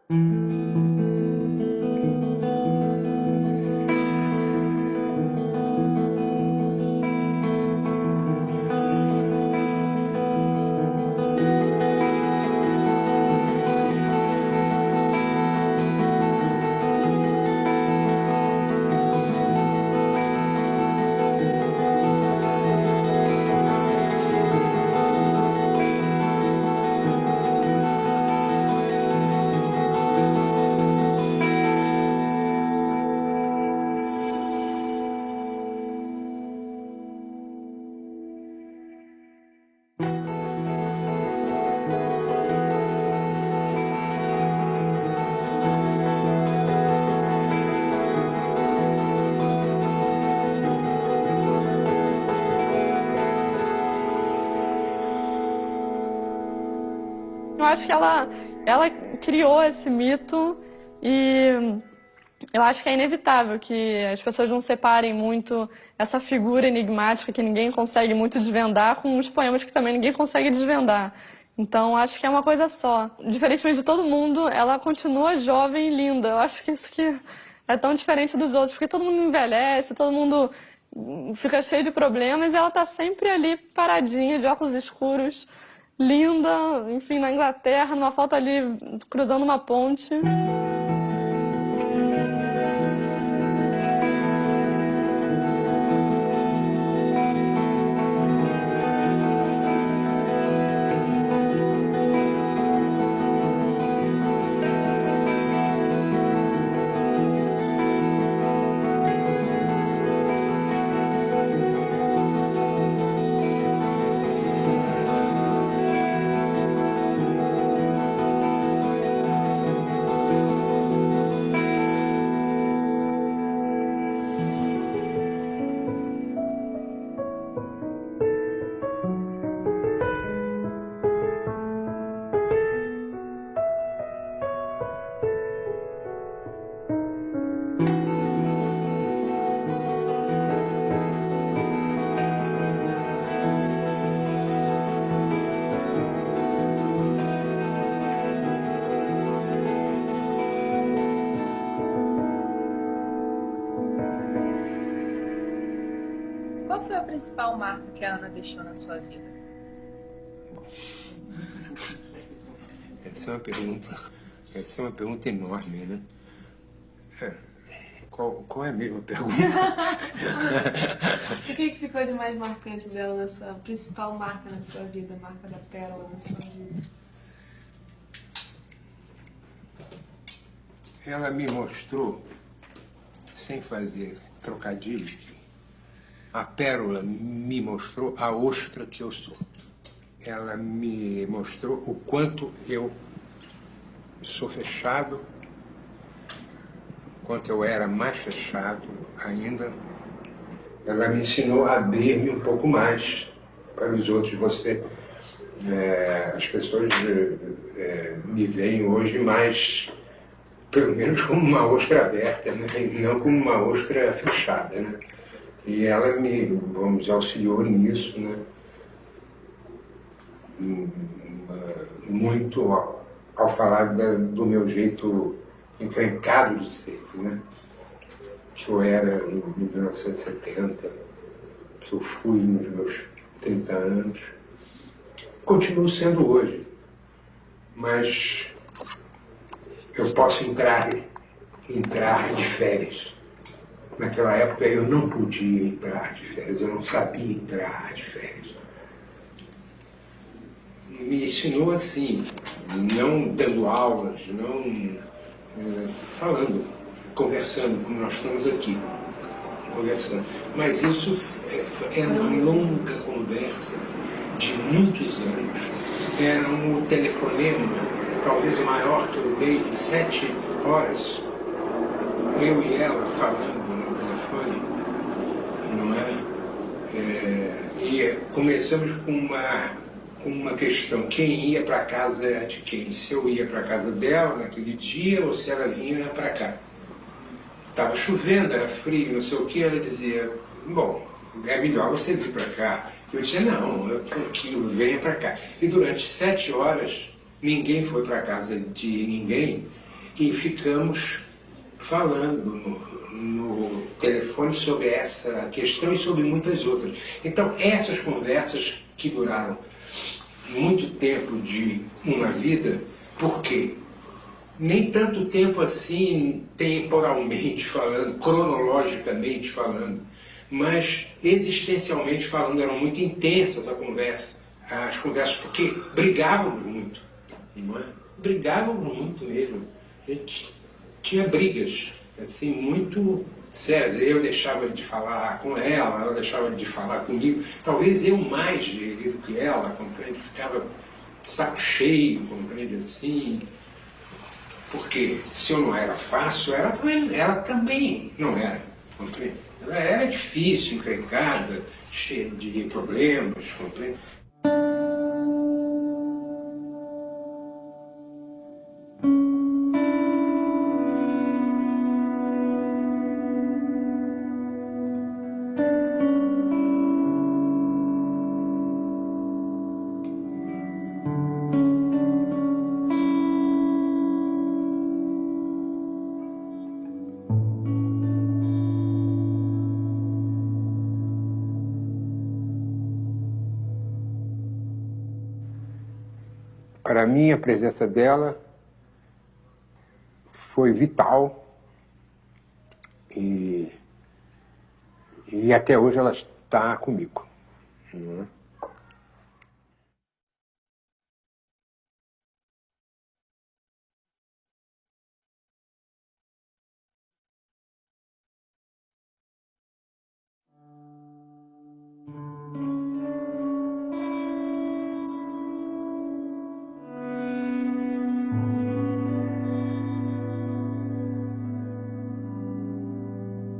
[SPEAKER 10] Eu acho que ela criou esse mito e eu acho que é inevitável que as pessoas não separem muito essa figura enigmática que ninguém consegue muito desvendar com os poemas que também ninguém consegue desvendar. Então, acho que é uma coisa só. Diferentemente de todo mundo, ela continua jovem e linda. Eu acho que isso que é tão diferente dos outros, porque todo mundo envelhece, todo mundo fica cheio de problemas, e ela tá sempre ali paradinha, de óculos escuros, linda, enfim, na Inglaterra, numa foto ali cruzando uma ponte.
[SPEAKER 15] Qual foi a principal marca que a Ana deixou na sua vida?
[SPEAKER 4] Essa é uma pergunta enorme, né? Qual é a mesma pergunta?
[SPEAKER 10] O que ficou de mais marcante dela, nessa principal marca na sua vida, a marca da pérola na sua vida?
[SPEAKER 4] Ela me mostrou, sem fazer trocadilho, a pérola me mostrou a ostra que eu sou. Ela me mostrou o quanto eu sou fechado, o quanto eu era mais fechado ainda. Ela me ensinou a abrir-me um pouco mais para os outros. As pessoas me veem hoje mais, pelo menos, como uma ostra aberta, né? Não como uma ostra fechada, né? E ela me, auxiliou nisso, né? Muito ao falar do meu jeito encrencado de ser, né? Que eu era em 1970, que eu fui nos meus 30 anos. Continuo sendo hoje, mas eu posso entrar de férias. Naquela época eu não podia entrar de férias, eu não sabia entrar de férias. E me ensinou assim, não dando aulas, não falando, conversando, como nós estamos aqui, conversando. Mas isso é uma longa conversa de muitos anos. Era um telefonema, talvez o maior que eu dei, de 7 horas, eu e ela falando no telefone, não é? E começamos com uma questão: quem ia para casa de quem? Se eu ia para casa dela naquele dia ou se ela vinha para cá. Estava chovendo, era frio, não sei o que. Ela dizia: bom, é melhor você vir para cá. Eu dizia: não, eu estou aqui, venha para cá. E durante 7 horas ninguém foi para casa de ninguém e ficamos falando no telefone sobre essa questão e sobre muitas outras. Então, essas conversas que duraram muito tempo de uma vida, por quê? Nem tanto tempo assim, temporalmente falando, cronologicamente falando, mas existencialmente falando, eram muito intensas as conversas, porque brigávamos muito, não é? Brigávamos muito mesmo. A gente tinha brigas, assim, muito sérias. Eu deixava de falar com ela deixava de falar comigo. Talvez eu mais do que ela, compreende? Ficava de saco cheio, compreende, assim. Porque se eu não era fácil, ela também não era, compreende? Ela era difícil, encrencada, cheia de problemas, compreende? Para mim, a presença dela foi vital e até hoje ela está comigo. Né?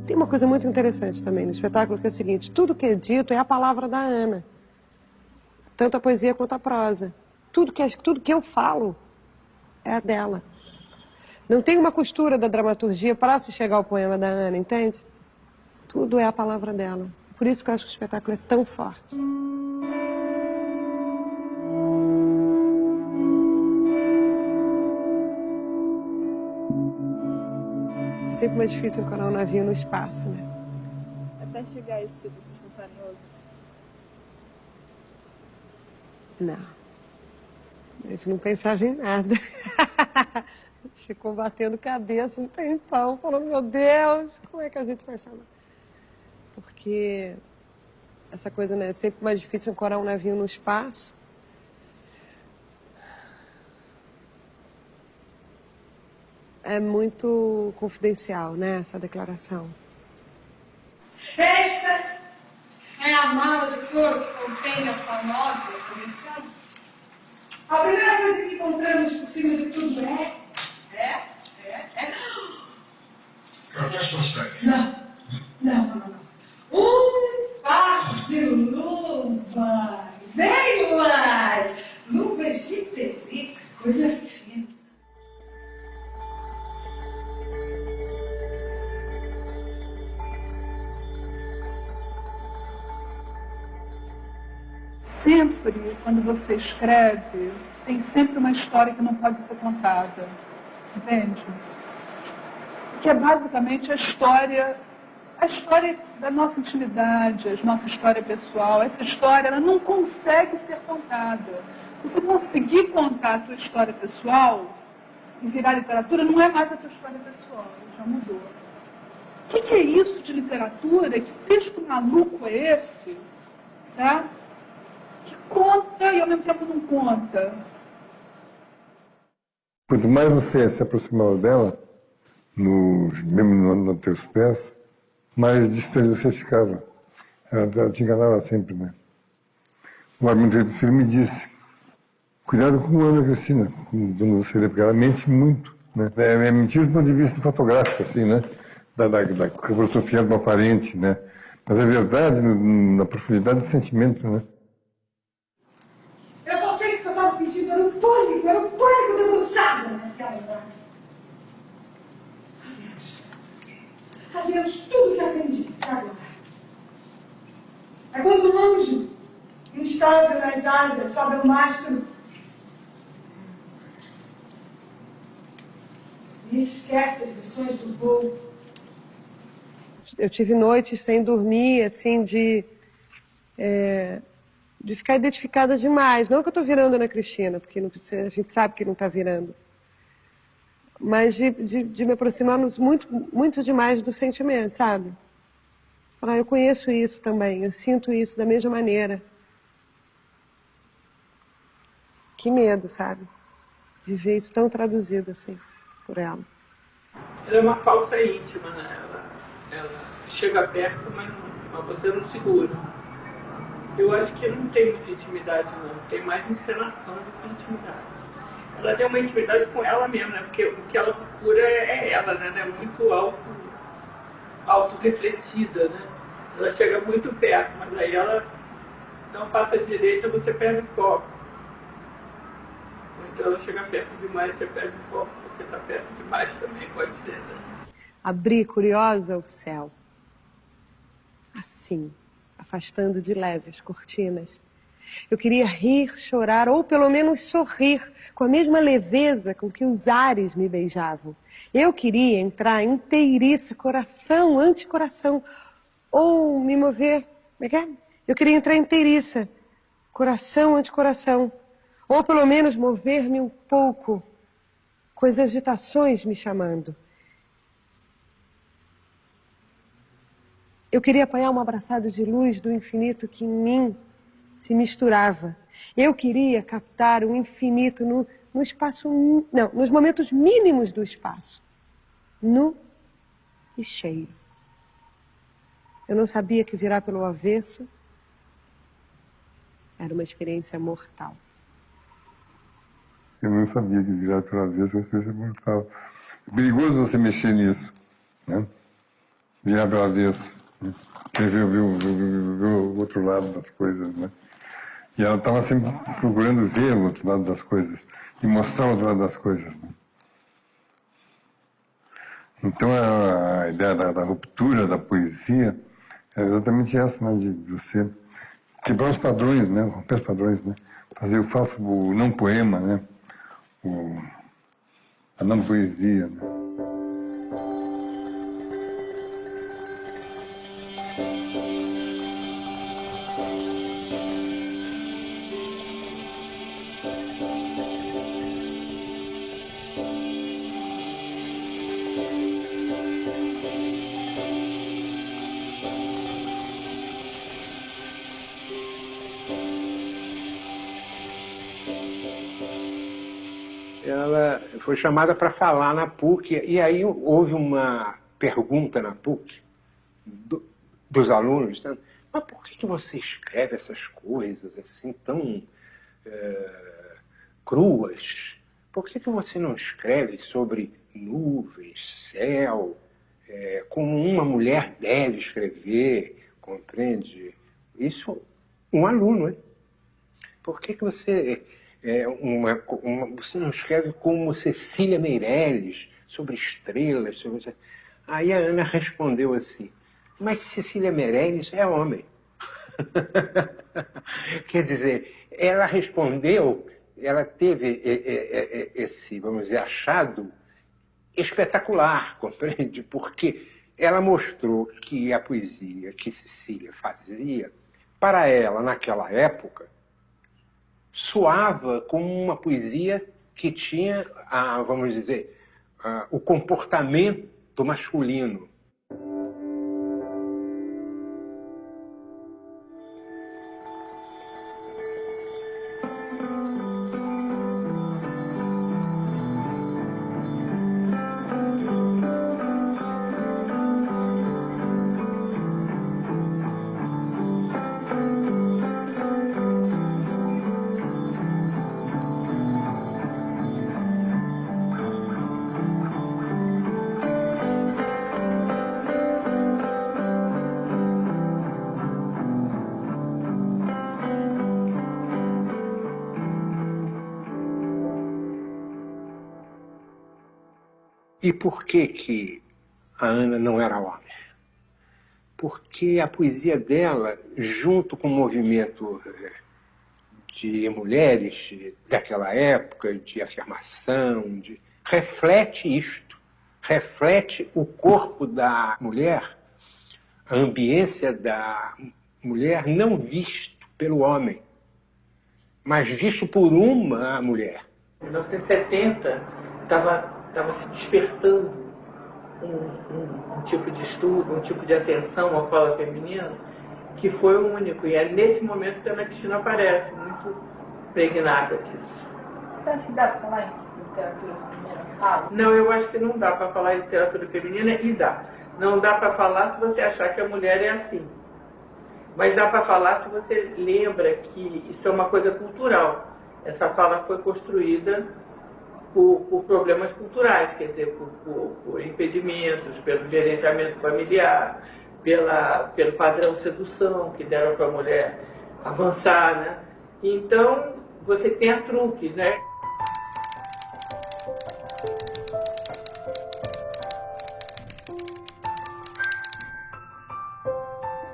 [SPEAKER 16] Tem uma coisa muito interessante também no espetáculo, que é o seguinte: tudo que é dito é a palavra da Ana. Tanto a poesia quanto a prosa. Tudo que eu falo é a dela. Não tem uma costura da dramaturgia para se chegar ao poema da Ana, entende? Tudo é a palavra dela. Por isso que eu acho que o espetáculo é tão forte. É sempre mais difícil encontrar um navio no espaço, né?
[SPEAKER 15] Até chegar a esse título, vocês pensaram em outro?
[SPEAKER 16] Não. A gente não pensava em nada. A gente ficou batendo cabeça um tempão, falando, meu Deus, como é que a gente vai chamar? Porque essa coisa, né, é sempre mais difícil ancorar um navio no espaço. É muito confidencial, né, essa declaração.
[SPEAKER 17] Esta é a mala de couro que contém a famosa coleção. A primeira coisa que encontramos por cima de tudo é...
[SPEAKER 18] Cartões postais.
[SPEAKER 17] Não. Um par de luvas. Hein, Luvas? Luvas de pelica, coisa fina.
[SPEAKER 1] Sempre, quando você escreve, tem sempre uma história que não pode ser contada, entende? Que é basicamente a história da nossa intimidade, a nossa história pessoal. Essa história, ela não consegue ser contada. Se você conseguir contar a tua história pessoal e virar literatura, não é mais a tua história pessoal, já mudou. O que é isso de literatura? Que texto maluco é esse? Tá? Que conta e ao mesmo tempo não conta.
[SPEAKER 18] Quanto mais você se aproximava dela, mesmo nos teus pés, mais distante você ficava. Ela te enganava sempre, né? O Armando do filme me disse: cuidado com a Ana Cristina, quando você lê, porque ela mente muito, né? É mentira do ponto de vista fotográfico, assim, né? Da filosofia do aparente, né? Mas é verdade na profundidade do sentimento, né?
[SPEAKER 17] Eu só sei que o que eu estava sentindo era um pânico debruçado naquela hora. Adeus tudo que aprendi agora. É quando um anjo, instável nas asas, sobe ao mastro e esquece as lições do voo.
[SPEAKER 16] Eu tive noites sem dormir, assim, de ficar identificada demais. Não que eu estou virando Ana Cristina, porque não precisa, a gente sabe que não está virando. Mas de me aproximarmos muito demais do sentimento, sabe? Falar, eu conheço isso também, eu sinto isso da mesma maneira. Que medo, sabe? De ver isso tão traduzido assim, por ela.
[SPEAKER 5] Ela é uma falsa íntima, né? Ela chega perto, mas você não segura. Eu acho que não tem muita intimidade, não. Tem mais encenação do que intimidade. Ela tem uma intimidade com ela mesma, né? Porque o que ela procura é ela, né? Ela é muito auto-refletida, né? Ela chega muito perto, mas aí ela não passa à direita, você perde o foco. Ou então ela chega perto demais, você perde o foco, porque está perto demais também, pode ser, né?
[SPEAKER 16] Abri, curiosa, o céu. Assim, afastando de leve as cortinas. Eu queria rir, chorar ou pelo menos sorrir com a mesma leveza com que os ares me beijavam. Eu queria entrar inteiriça, coração ante coração, ou me mover, como é que é? Eu queria entrar inteiriça, coração ante coração, Ou pelo menos mover-me um pouco, com as agitações me chamando. Eu queria apanhar uma abraçada de luz do infinito que em mim se misturava. Eu queria captar o infinito no espaço, não, nos momentos mínimos do espaço. Nu e cheio. Eu não sabia que virar pelo avesso era uma experiência mortal.
[SPEAKER 18] Eu não sabia que virar pelo avesso era uma experiência mortal. É perigoso você mexer nisso, né? Virar pelo avesso. Né? Quer ver o outro lado das coisas, né? E ela estava sempre procurando ver o outro lado das coisas e mostrar o outro lado das coisas, né? Então a ideia da ruptura da poesia é exatamente essa, né? De você quebrar os padrões, né? Romper os padrões, né? Fazer o não poema, né? A não poesia, né?
[SPEAKER 4] Ela foi chamada para falar na PUC, e aí houve uma pergunta na PUC dos alunos, dizendo, mas por que você escreve essas coisas assim tão cruas? Por que você não escreve sobre nuvens, céu, como uma mulher deve escrever, compreende? Isso, um aluno, hein? Por que você... você não escreve como Cecília Meirelles, sobre estrelas, sobre... Aí a Ana respondeu assim, mas Cecília Meirelles é homem. Quer dizer, ela respondeu, ela teve esse, vamos dizer, achado espetacular, compreende? Porque ela mostrou que a poesia que Cecília fazia, para ela, naquela época, soava como uma poesia que tinha, vamos dizer, o comportamento masculino. E por que a Ana não era homem? Porque a poesia dela, junto com o movimento de mulheres daquela época, de afirmação, reflete isto, reflete o corpo da mulher, a ambiência da mulher não visto pelo homem, mas visto por uma mulher.
[SPEAKER 5] Em 1970, estava se despertando um tipo de estudo, um tipo de atenção à fala feminina que foi o único. E é nesse momento que a Ana Cristina aparece, muito impregnada disso.
[SPEAKER 15] Você acha que dá para falar em literatura feminina?
[SPEAKER 5] Não, eu acho que não dá para falar em literatura feminina e dá. Não dá para falar se você achar que a mulher é assim. Mas dá para falar se você lembra que isso é uma coisa cultural. Essa fala foi construída por problemas culturais, quer dizer, por impedimentos, pelo gerenciamento familiar, pelo padrão sedução que deram para a mulher avançar, né? Então, você tem truques, né?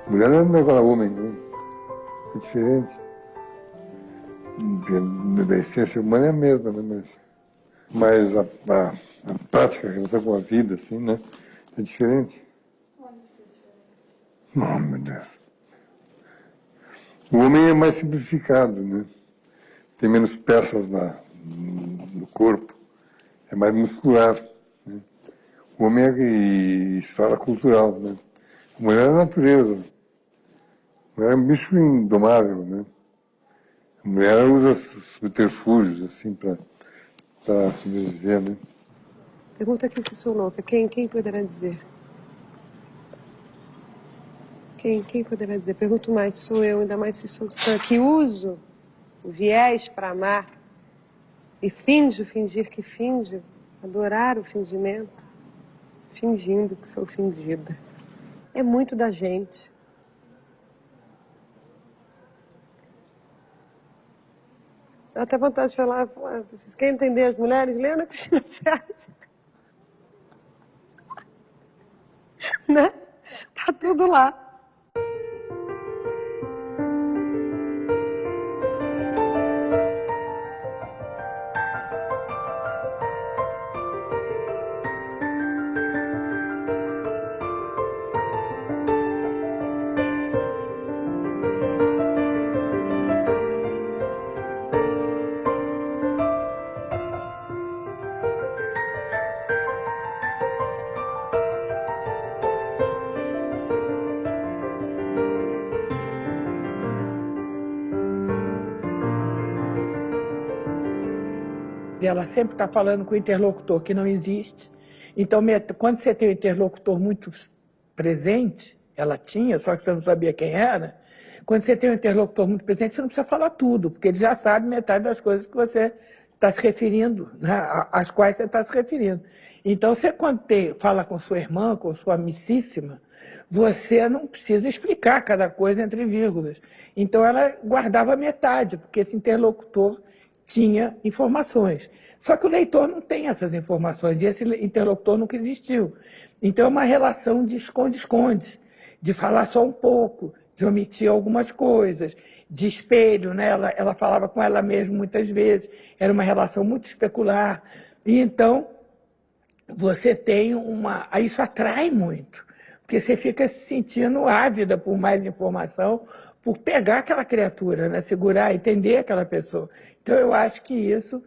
[SPEAKER 18] Mulher não é igual a homem, né? É diferente. Da essência humana é a mesma, né? Mas a prática, a relação com a vida, assim, né? É diferente. Não, meu Deus. O homem é mais simplificado, né? tem menos peças no corpo, é mais muscular. Né? O homem é esfera cultural, né? A mulher é a natureza. A mulher é um bicho indomável, né? A mulher usa subterfúgios, assim, para sobreviver, né?
[SPEAKER 16] Pergunta aqui se sou louca. Quem poderá dizer? Quem poderá dizer? Pergunto mais, sou eu, ainda mais se sou sã, que uso o viés para amar e fingir que finjo, adorar o fingimento, fingindo que sou fingida. É muito da gente. Dá até vontade de falar, vocês querem entender as mulheres? Leiam Ana Cristina Sciascia. Né? Tá tudo lá.
[SPEAKER 7] Ela sempre está falando com o interlocutor que não existe. Então, quando você tem um interlocutor muito presente, ela tinha, só que você não sabia quem era, quando você tem um interlocutor muito presente, você não precisa falar tudo, porque ele já sabe metade das coisas que você está se referindo, né, às quais você está se referindo. Então, você quando fala com sua irmã, com sua amicíssima, você não precisa explicar cada coisa entre vírgulas. Então, ela guardava metade, porque esse interlocutor tinha informações. Só que o leitor não tem essas informações, e esse interlocutor nunca existiu. Então é uma relação de esconde-esconde, de falar só um pouco, de omitir algumas coisas, de espelho, né? Ela falava com ela mesma muitas vezes, era uma relação muito especular. E então você tem isso atrai muito, porque você fica se sentindo ávida por mais informação, por pegar aquela criatura, né? Segurar, entender aquela pessoa. Então, eu acho que isso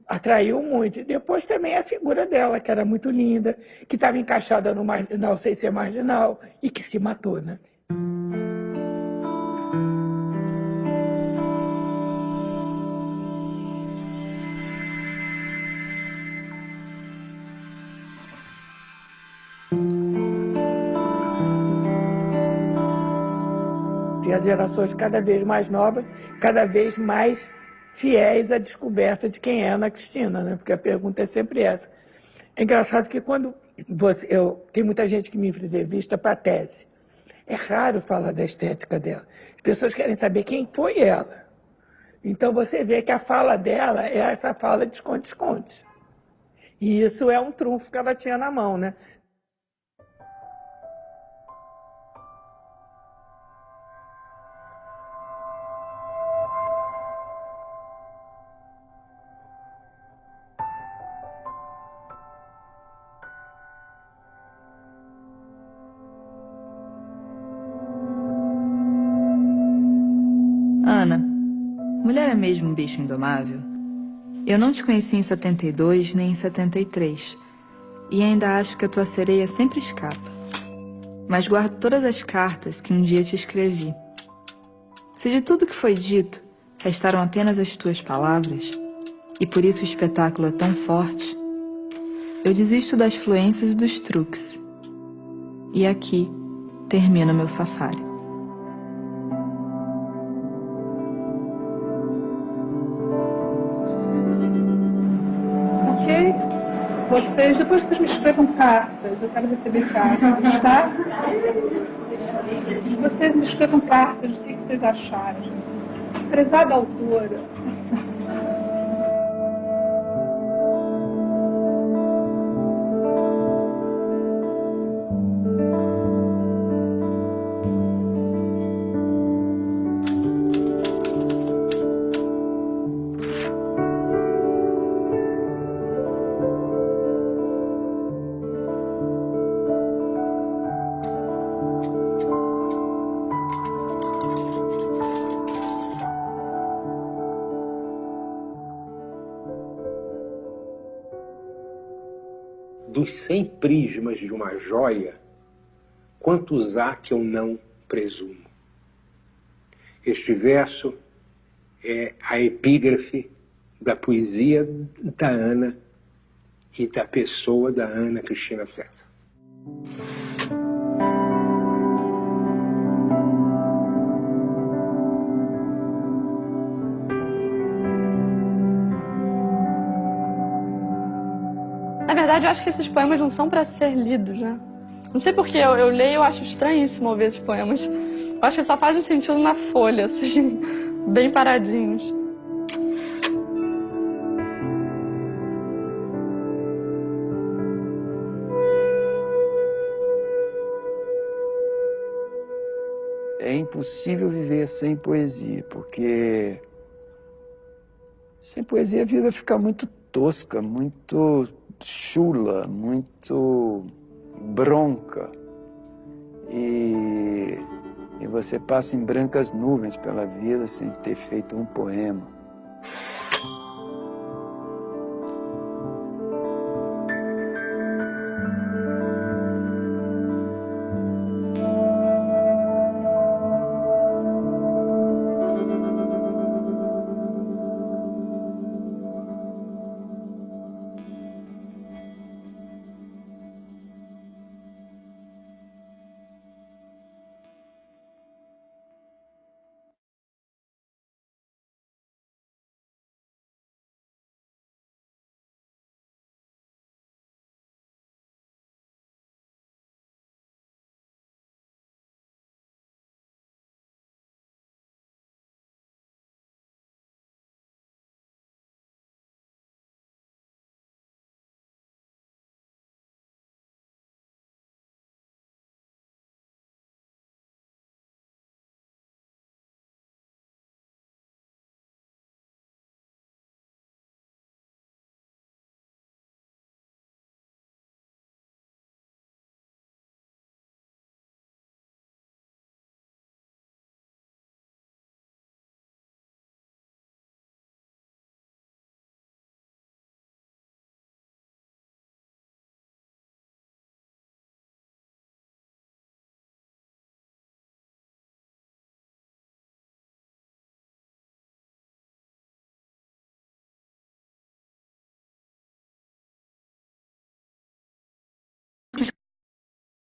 [SPEAKER 7] atraiu muito. E depois também a figura dela, que era muito linda, que estava encaixada no marginal sem ser marginal, e que se matou, né? E as gerações cada vez mais novas, cada vez mais fiéis à descoberta de quem é Ana Cristina, né? Porque a pergunta é sempre essa. É engraçado que quando tem muita gente que me entrevista para a tese. É raro falar da estética dela. As pessoas querem saber quem foi ela. Então você vê que a fala dela é essa fala de esconde-esconde. E isso é um trunfo que ela tinha na mão, né?
[SPEAKER 2] Ana, mulher é mesmo um bicho indomável? Eu não te conheci em 72 nem em 73. E ainda acho que a tua sereia sempre escapa. Mas guardo todas as cartas que um dia te escrevi. Se de tudo que foi dito, restaram apenas as tuas palavras, e por isso o espetáculo é tão forte, eu desisto das fluências e dos truques. E aqui termina o meu safari.
[SPEAKER 1] Depois vocês me escrevam cartas, eu quero receber cartas, tá? Vocês me escrevam cartas, o que vocês acharam? Assim. Prezada autora.
[SPEAKER 4] dos 100 prismas de uma joia, quantos há que eu não presumo? Este verso é a epígrafe da poesia da Ana e da pessoa da Ana Cristina César.
[SPEAKER 10] Na verdade, eu acho que esses poemas não são para ser lidos, né? Não sei porque eu leio e eu acho estranhíssimo ouvir esses poemas. Eu acho que só fazem sentido na folha, assim, bem paradinhos.
[SPEAKER 8] É impossível viver sem poesia, porque sem poesia a vida fica muito tosca, muito chula, muito bronca. E você passa em brancas nuvens pela vida sem ter feito um poema.